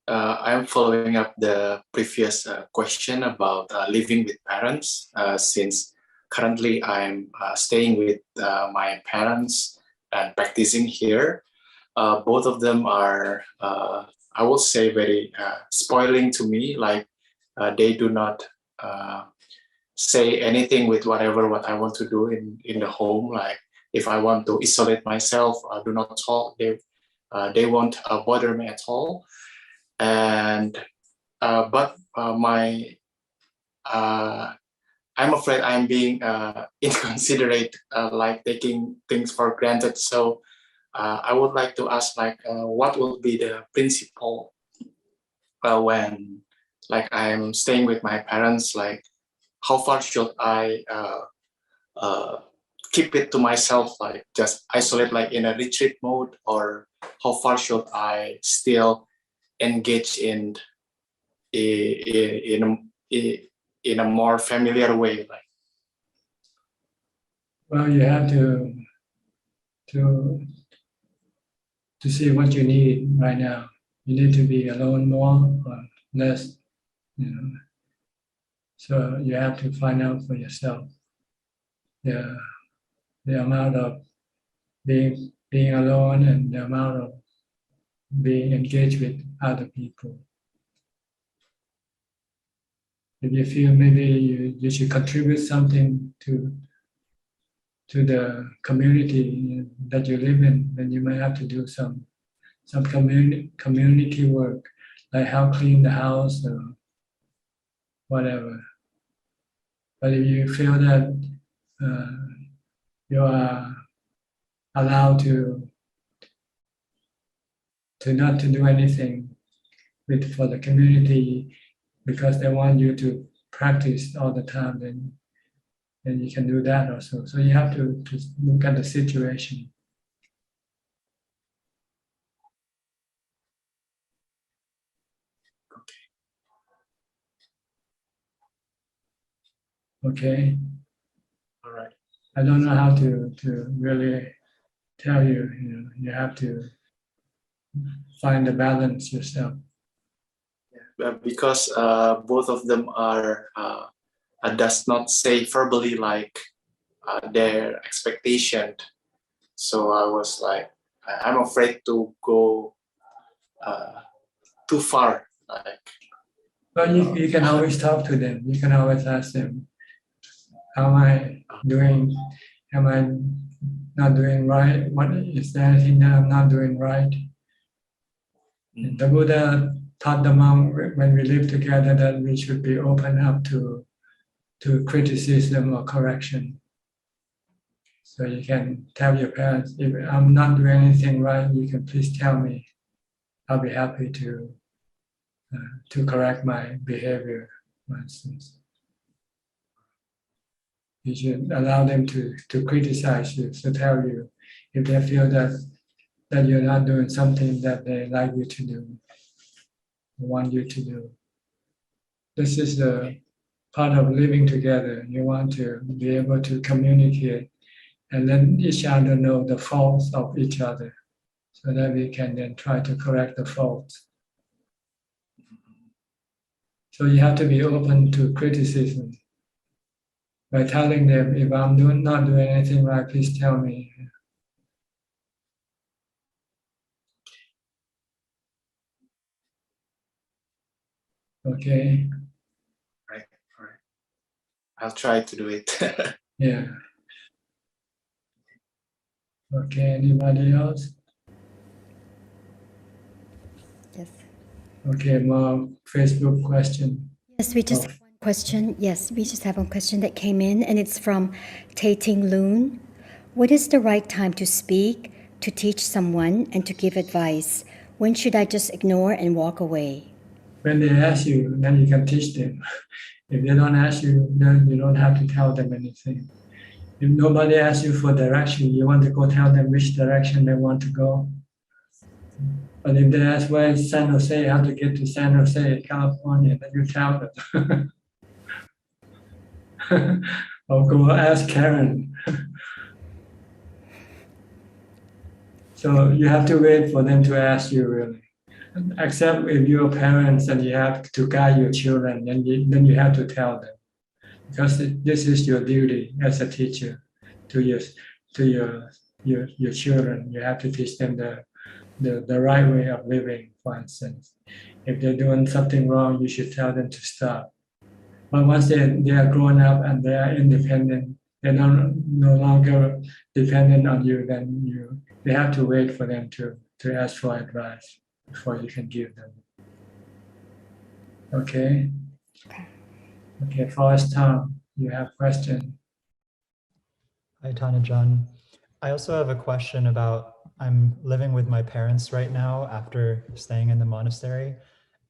I'm following up the previous question about living with parents. Since currently I'm staying with my parents and practicing here, both of them are, I would say, very spoiling to me. Like they do not say anything with what I want to do in the home. Like if I want to isolate myself, do not talk. They won't bother me at all. And but I'm afraid I'm being inconsiderate, like taking things for granted. So I would like to ask, like, what will be the principle when, like, I'm staying with my parents? Like, how far should I keep it to myself, like just isolate, like in a retreat mode, or how far should I still engage in a more familiar way? Like, well, you have to see what you need right now. You need to be alone more or less, So you have to find out for yourself the amount of being alone and the amount of being engaged with other people. If you feel maybe you should contribute something to the community that you live in, then you might have to do some community work, like help clean the house or whatever. But if you feel that you are allowed to not to do anything for the community because they want you to practice all the time, then you can do that also. So you have to look at the situation. Okay. All right. I don't know how to really tell you. You have to find the balance yourself. Because both of them are does not say verbally like their expectation. So I was like, I'm afraid to go too far. Like, well, you can always talk to them. You can always ask them, how am I doing? Am I not doing right? What is there anything that I'm not doing right? The Buddha taught the monk when we live together that we should be open up to criticism or correction. So you can tell your parents, if I'm not doing anything right, you can please tell me. I'll be happy to correct my behavior, for instance. You should allow them to criticize you, to tell you if they feel that you're not doing something that they like you to do, want you to do. This is the part of living together. You want to be able to communicate and then each other know the faults of each other, so that we can then try to correct the faults. So you have to be open to criticism by telling them, if I'm not doing anything right, please tell me. Okay. Right. I'll try to do it. Yeah. Okay, anybody else? Yes. Okay, more Facebook question. Yes, we just have one question. Yes, we just have one question that came in, and it's from Tating Loon. What is the right time to speak, to teach someone, and to give advice? When should I just ignore and walk away? When they ask you, then you can teach them. If they don't ask you, then you don't have to tell them anything. If nobody asks you for direction, you want to go tell them which direction they want to go. But if they ask where is San Jose, how to get to San Jose, California, then you tell them. Or go ask Karen. So you have to wait for them to ask you, really. Except if you're parents and you have to guide your children, then you have to tell them, because this is your duty as a teacher to your children. You have to teach them the right way of living. For instance, if they're doing something wrong, you should tell them to stop. But once they are grown up and they are independent, they're no longer dependent on you, then they have to wait for them to ask for advice before you can give them. Okay? Okay, Forrest Tom, you have a question? Hi, Tanajan. I also have a question about, I'm living with my parents right now after staying in the monastery,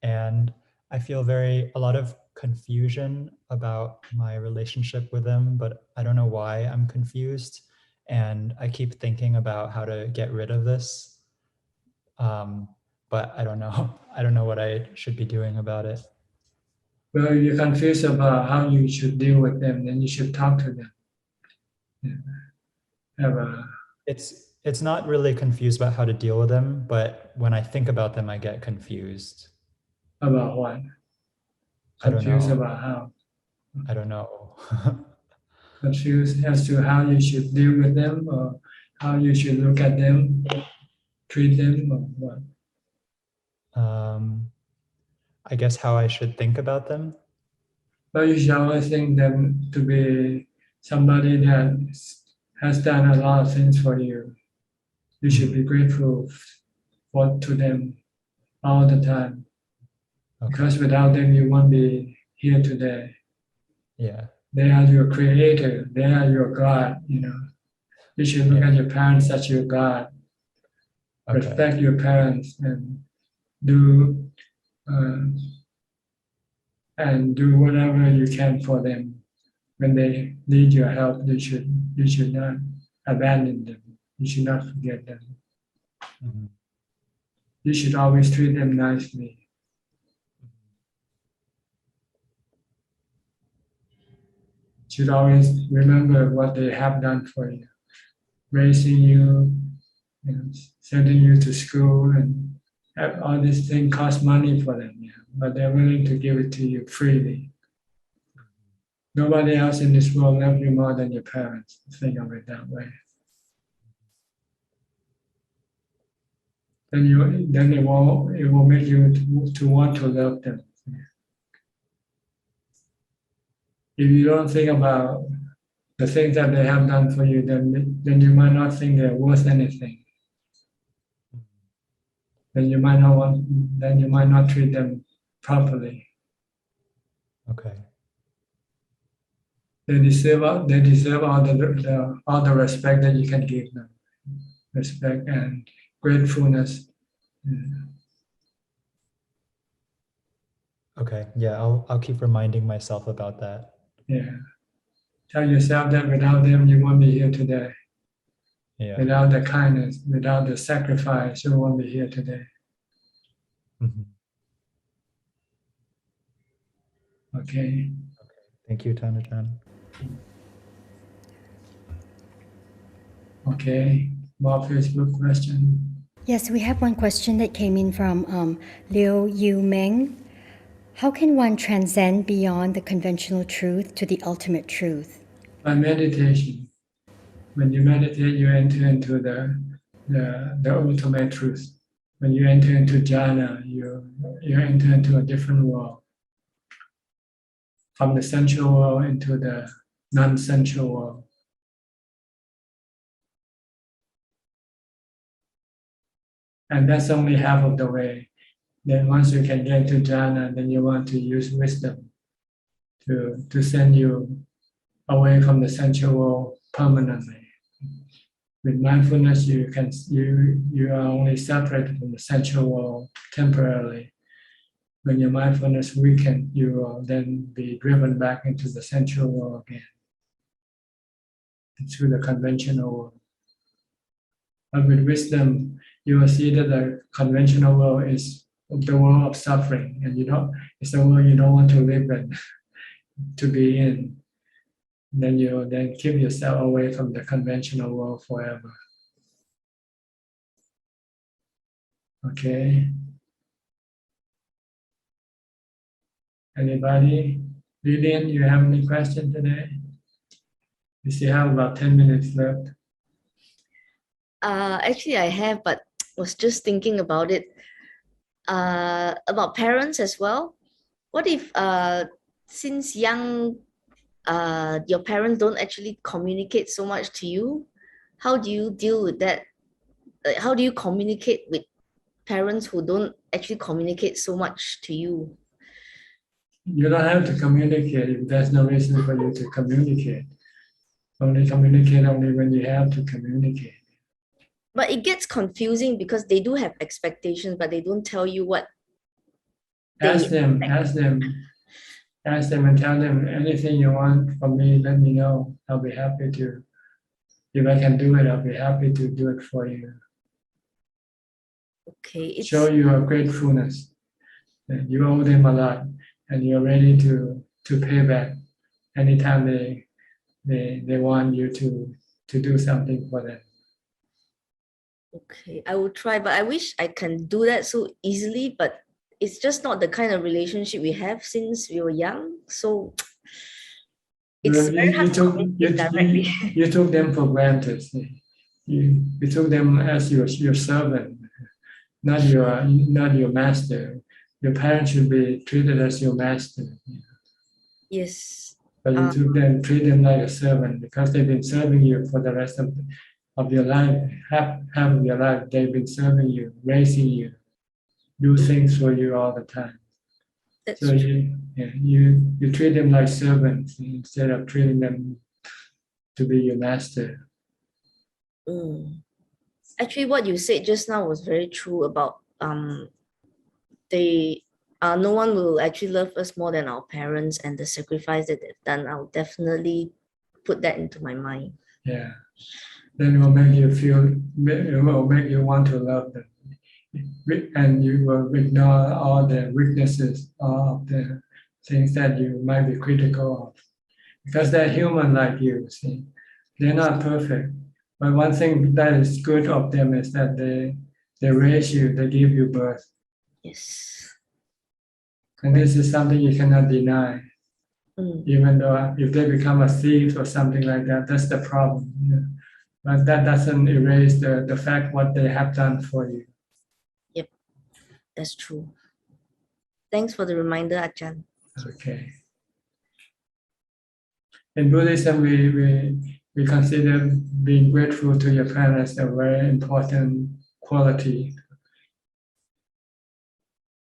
and I feel a lot of confusion about my relationship with them, but I don't know why I'm confused. And I keep thinking about how to get rid of this. But I don't know. I don't know what I should be doing about it. Well, if you're confused about how you should deal with them, then you should talk to them. Yeah. It's not really confused about how to deal with them, but when I think about them, I get confused. About what? Confused about how? I don't know. Confused as to how you should deal with them, or how you should look at them, treat them, or what? I guess how I should think about them. But you should always think them to be somebody that has done a lot of things for you. You should be grateful to them all the time. Okay. Because without them, you won't be here today. Yeah. They are your creator. They are your God, You should look at your parents as your God. Okay. Respect your parents and do whatever you can for them. When they need your help, you should not abandon them. You should not forget them. Mm-hmm. You should always treat them nicely. You should always remember what they have done for you, raising you, sending you to school, and all these things cost money for them, but they're willing to give it to you freely. Nobody else in this world loves you more than your parents. Think of it that way. Then it will make you to want to love them. If you don't think about the things that they have done for you, then you might not think they're worth anything. Then you might not treat them properly. Okay. They deserve all the respect that you can give them. Respect and gratefulness. Okay. Yeah, I'll keep reminding myself about that. Yeah. Tell yourself that without them, you won't be here today. Yeah. Without the kindness, without the sacrifice, you won't be here today. Mm-hmm. Okay. Thank you, Tanajan. Okay, more Facebook question. Yes, we have one question that came in from Liu Yu Meng. How can one transcend beyond the conventional truth to the ultimate truth? By meditation. When you meditate, you enter into the ultimate truth. When you enter into jhana, you enter into a different world. From the sensual world into the non-sensual world. And that's only half of the way. Then once you can get to jhana, then you want to use wisdom to send you away from the sensual world permanently. With mindfulness, you are only separated from the sensual world temporarily. When your mindfulness weakens, you will then be driven back into the sensual world again, into the conventional world. But with wisdom, you will see that the conventional world is the world of suffering, and it's the world you don't want to live in, to be in. Then you keep yourself away from the conventional world forever. Okay. Anybody? Lillian, you have any question today? We still have about 10 minutes left. Actually, I have, but was just thinking about it. About parents as well. What if since young, your parents don't actually communicate so much to you? How do you deal with that? How do you communicate with parents who don't actually communicate so much to you? You don't have to communicate if there's no reason for you to communicate. Only communicate only when you have to communicate. But it gets confusing because they do have expectations, but they don't tell you what. Ask them and tell them anything you want from me, let me know. I'll be happy to. If I can do it, I'll be happy to do it for you. Okay. Show your gratefulness. You owe them a lot and you're ready to pay back anytime they want you to do something for them. Okay, I will try, but I wish I can do that so easily, but it's just not the kind of relationship we have since we were young. So it's very hard to communicate directly. You took them for granted. You took them as your servant, not your master. Your parents should be treated as your master. Yes. But you treat them like a servant because they've been serving you for the rest of your life, half of your life. They've been serving you, raising you, do things for you all the time. That's so you treat them like servants instead of treating them to be your master. Actually, what you said just now was very true about no one will actually love us more than our parents and the sacrifice that they've done. I'll definitely put that into my mind. Yeah. Then it will make you it will make you want to love them. And you will ignore all the weaknesses, all of the things that you might be critical of. Because they're human like you, see. They're not perfect. But one thing that is good of them is that they raise you, they give you birth. Yes. And this is something you cannot deny. Even though if they become a thief or something like that, that's the problem. But that doesn't erase the fact what they have done for you. Yep, that's true. Thanks for the reminder, Ajahn. Okay. In Buddhism, we consider being grateful to your parents a very important quality.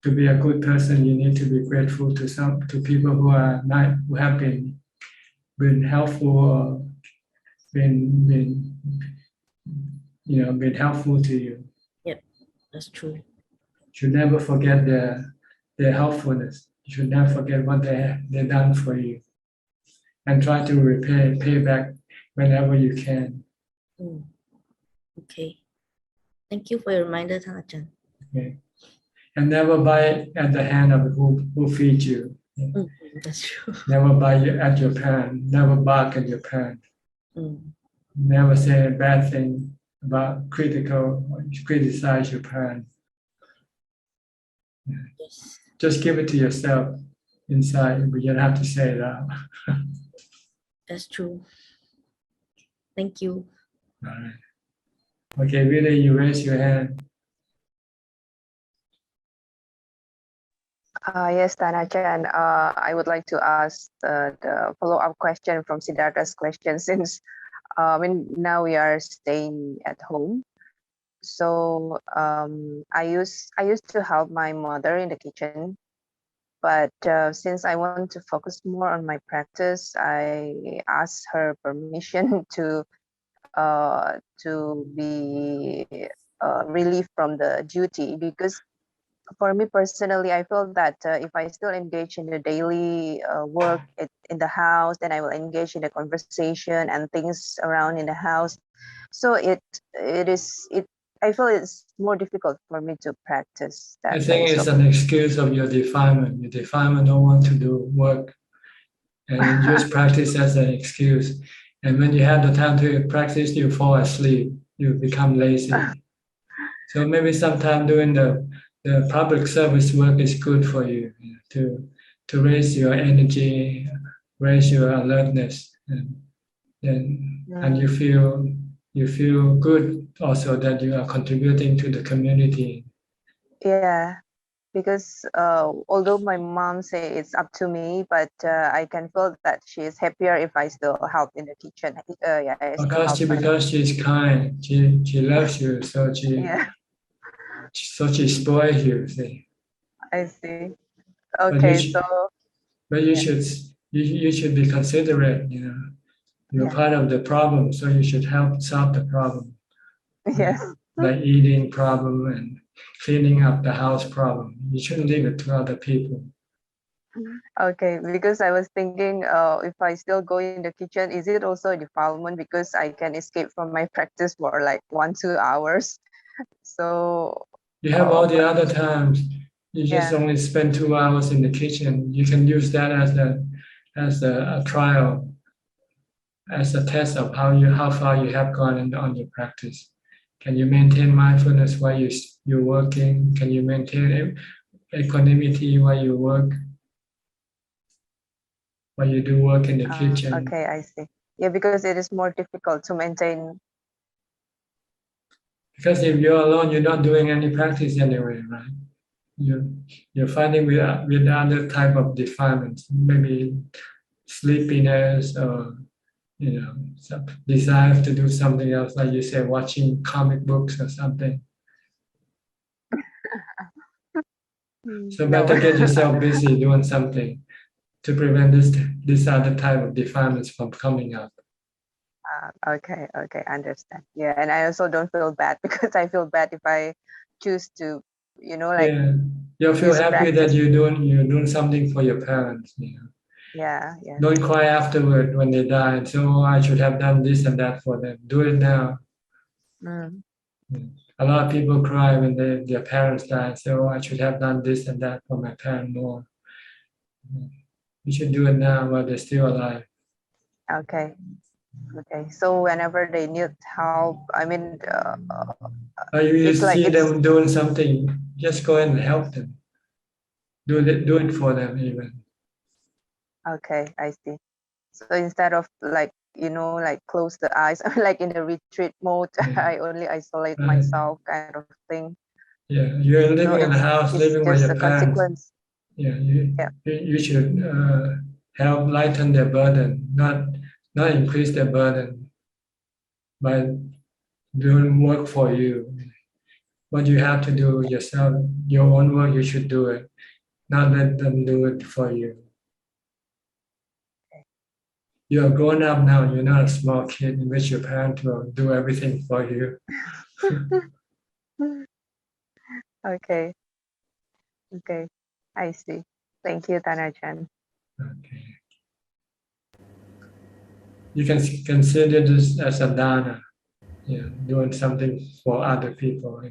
To be a good person, you need to be grateful to people who have been helpful or been helpful to you. Yep, that's true. You should never forget their helpfulness. You should never forget what they've done for you, and try to pay back whenever you can. Okay. Thank you for your reminder, Ajahn. Okay. And never bite at the hand of who feeds you. That's true. Never bite at your parent. Never bark at your parent. Never say a bad thing about criticize your parents. Yes. Just give it to yourself inside, but you don't have to say it out. That's true. Thank you. All right. Okay, Billy, you raise your hand. Yes, Tanajan, I would like to ask the follow-up question from Siddhartha's question since now we are staying at home. So I used to help my mother in the kitchen, but since I want to focus more on my practice, I asked her permission to be relieved from the duty, because for me personally, I feel that if I still engage in the daily work in the house, then I will engage in the conversation and things around in the house. So I feel it's more difficult for me to practice that I think way. it's So an excuse of your defilement. Your defilement don't want to do work, and you use practice as an excuse. And when you have the time to practice, you fall asleep. You become lazy. So maybe sometime doing the public service work is good for you, to raise your energy, raise your alertness, and you feel good also that you are contributing to the community. yeah, because although my mom say it's up to me, but I can feel that she is happier if I still help in the kitchen. I still help her. Because she's kind, she loves you, so Yeah, she spoils you. See. I see. But Okay, you should be considerate. You're part of the problem, so you should help solve the problem. yes. Like eating problem and cleaning up the house problem. You shouldn't leave it to other people. Okay, because I was thinking, if I still go in the kitchen, is it also a defilement because I can escape from my practice for like 1-2 hours? So you have all the other times. You just yeah. only spend 2 hours in the kitchen. You can use that as a trial, as a test of how far you have gone on your practice. Can you maintain mindfulness while you're working? Can you maintain equanimity while you work? While you do work in the kitchen? Okay, I see. Yeah, because it is more difficult to maintain. Because if you're alone, you're not doing any practice anyway, right? You're finding with other type of defilements, maybe sleepiness or some desire to do something else, like you say, watching comic books or something. So better get yourself busy doing something to prevent this other type of defilements from coming up. Okay, understand. Yeah, and I also don't feel bad because I feel bad if I choose to, You'll feel happy that you're doing something for your parents. Yeah. Don't cry afterward when they die and say, "Oh, I should have done this and that for them." Do it now. A lot of people cry when their parents die and say, "Oh, I should have done this and that for my parent more." You should do it now while they're still alive. Okay. So whenever they need help, I mean, you see them doing something, just go and help them. Do it for them even. Okay, I see. So instead of like close the eyes, like in the retreat mode, I only isolate myself kind of thing. Yeah, you're living in a house, living with your parents. Consequence. You should help lighten their burden, not increase their burden by doing work for you. What you have to do yourself, your own work, you should do it, not let them do it for you. You're grown up now, you're not a small kid in which your parents will do everything for you. Okay, I see. Thank you, Tanajan. Okay. You can consider this as a dana. Doing something for other people.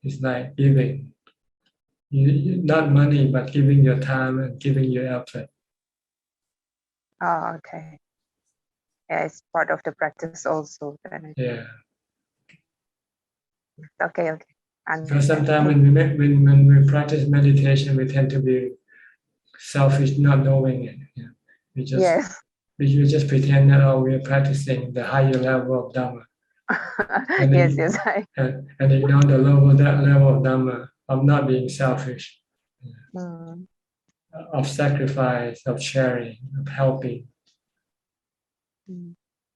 It's like giving. Not money, but giving your time and giving your effort. Oh, okay. Yeah, it's part of the practice also. Yeah. Okay. Because sometimes when we practice meditation, we tend to be selfish, not knowing it. You know? We just pretend that we're practicing the higher level of Dhamma. And and ignore the level of Dhamma of not being selfish, of sacrifice, of sharing, of helping.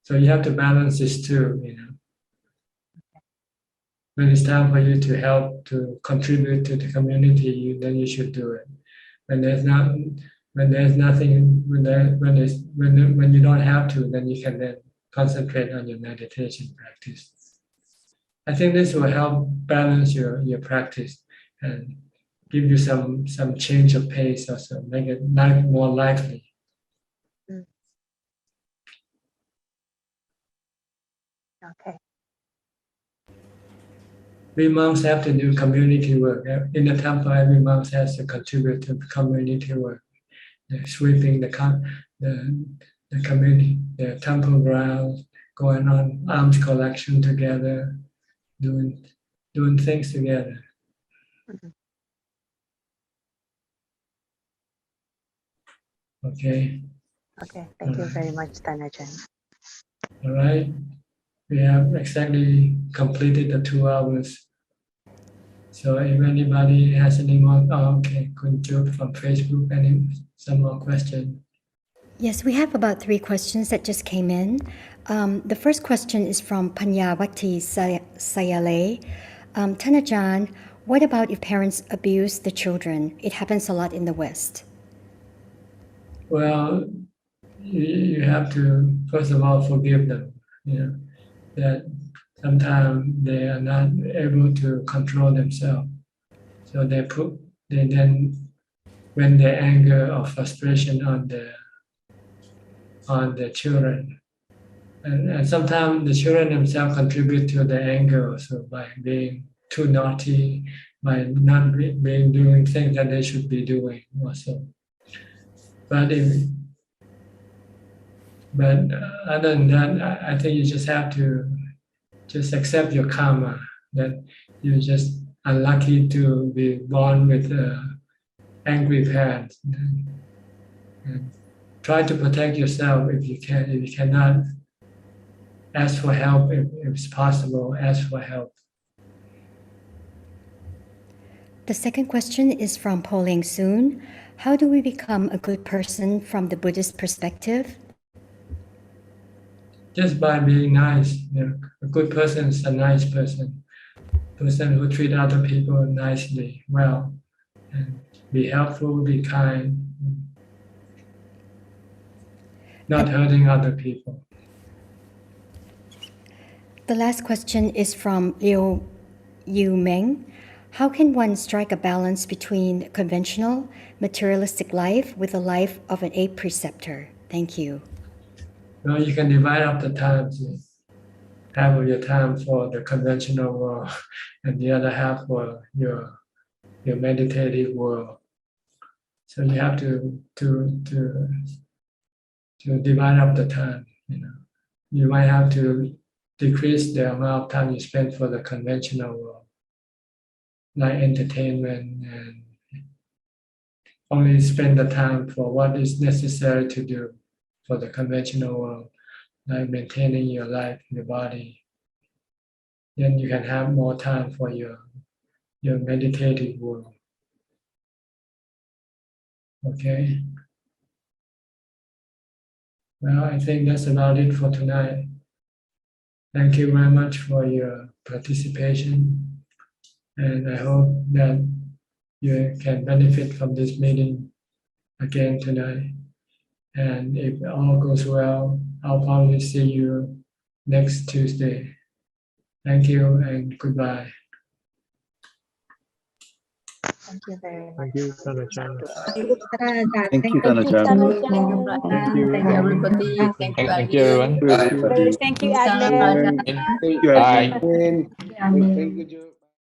So you have to balance this too, you know. When it's time for you to help, to contribute to the community, then you should do it. When there's nothing, when you don't have to, then you can then concentrate on your meditation practice. I think this will help balance your practice and give you some change of pace, or so make it more lively. Okay. We monks have to do community work. In the temple, every monk has to contribute to community work, sweeping the community, the temple grounds, going on alms collection together, doing things together. Okay. Okay. Thank you very much, Ajahn. All right. We have exactly completed the 2 hours. So if anybody has any more, okay, Kunjup from Facebook, some more questions? Yes, we have about 3 questions that just came in. The first question is from Panyawati Sayale. Ajahn, what about if parents abuse the children? It happens a lot in the West. Well, you have to, first of all, forgive them. You know, that sometimes they are not able to control themselves. So they then vent their anger or frustration on the children. And sometimes the children themselves contribute to the anger also by being too naughty, by not being doing things that they should be doing also. But other than that, I think you just have to just accept your karma, that you're just unlucky to be born with angry parents. And try to protect yourself if you can. If you cannot, ask for help. If it's possible, ask for help. The second question is from Pauling Soon. How do we become a good person from the Buddhist perspective? Just by being nice. You know, a good person is a nice person. Person who treat other people nicely, well, and be helpful, be kind, not hurting other people. The last question is from Liu Yu Meng. How can one strike a balance between conventional, materialistic life with the life of an 8 preceptor? Thank you. Well, you can divide up the time. Half of your time for the conventional world, and the other half for your meditative world. So you have to divide up the time. You know, you might have to decrease the amount of time you spend for the conventional world, like entertainment, and only spend the time for what is necessary to do for the conventional world, like maintaining your life, your body. Then you can have more time for your meditative world. Okay. Well, I think that's about it for tonight. Thank you very much for your participation, and I hope that you can benefit from this meeting again tonight. And if all goes well, I'll probably see you next Tuesday. Thank you and goodbye. Thank you very much. Thank you, Ajahn. Thank you, Ajahn. Thank you. Thank you, everybody. Thank you, Thank you, everyone. Thank you, Agnes. Thank you, everyone. Bye. Thank you, Joe.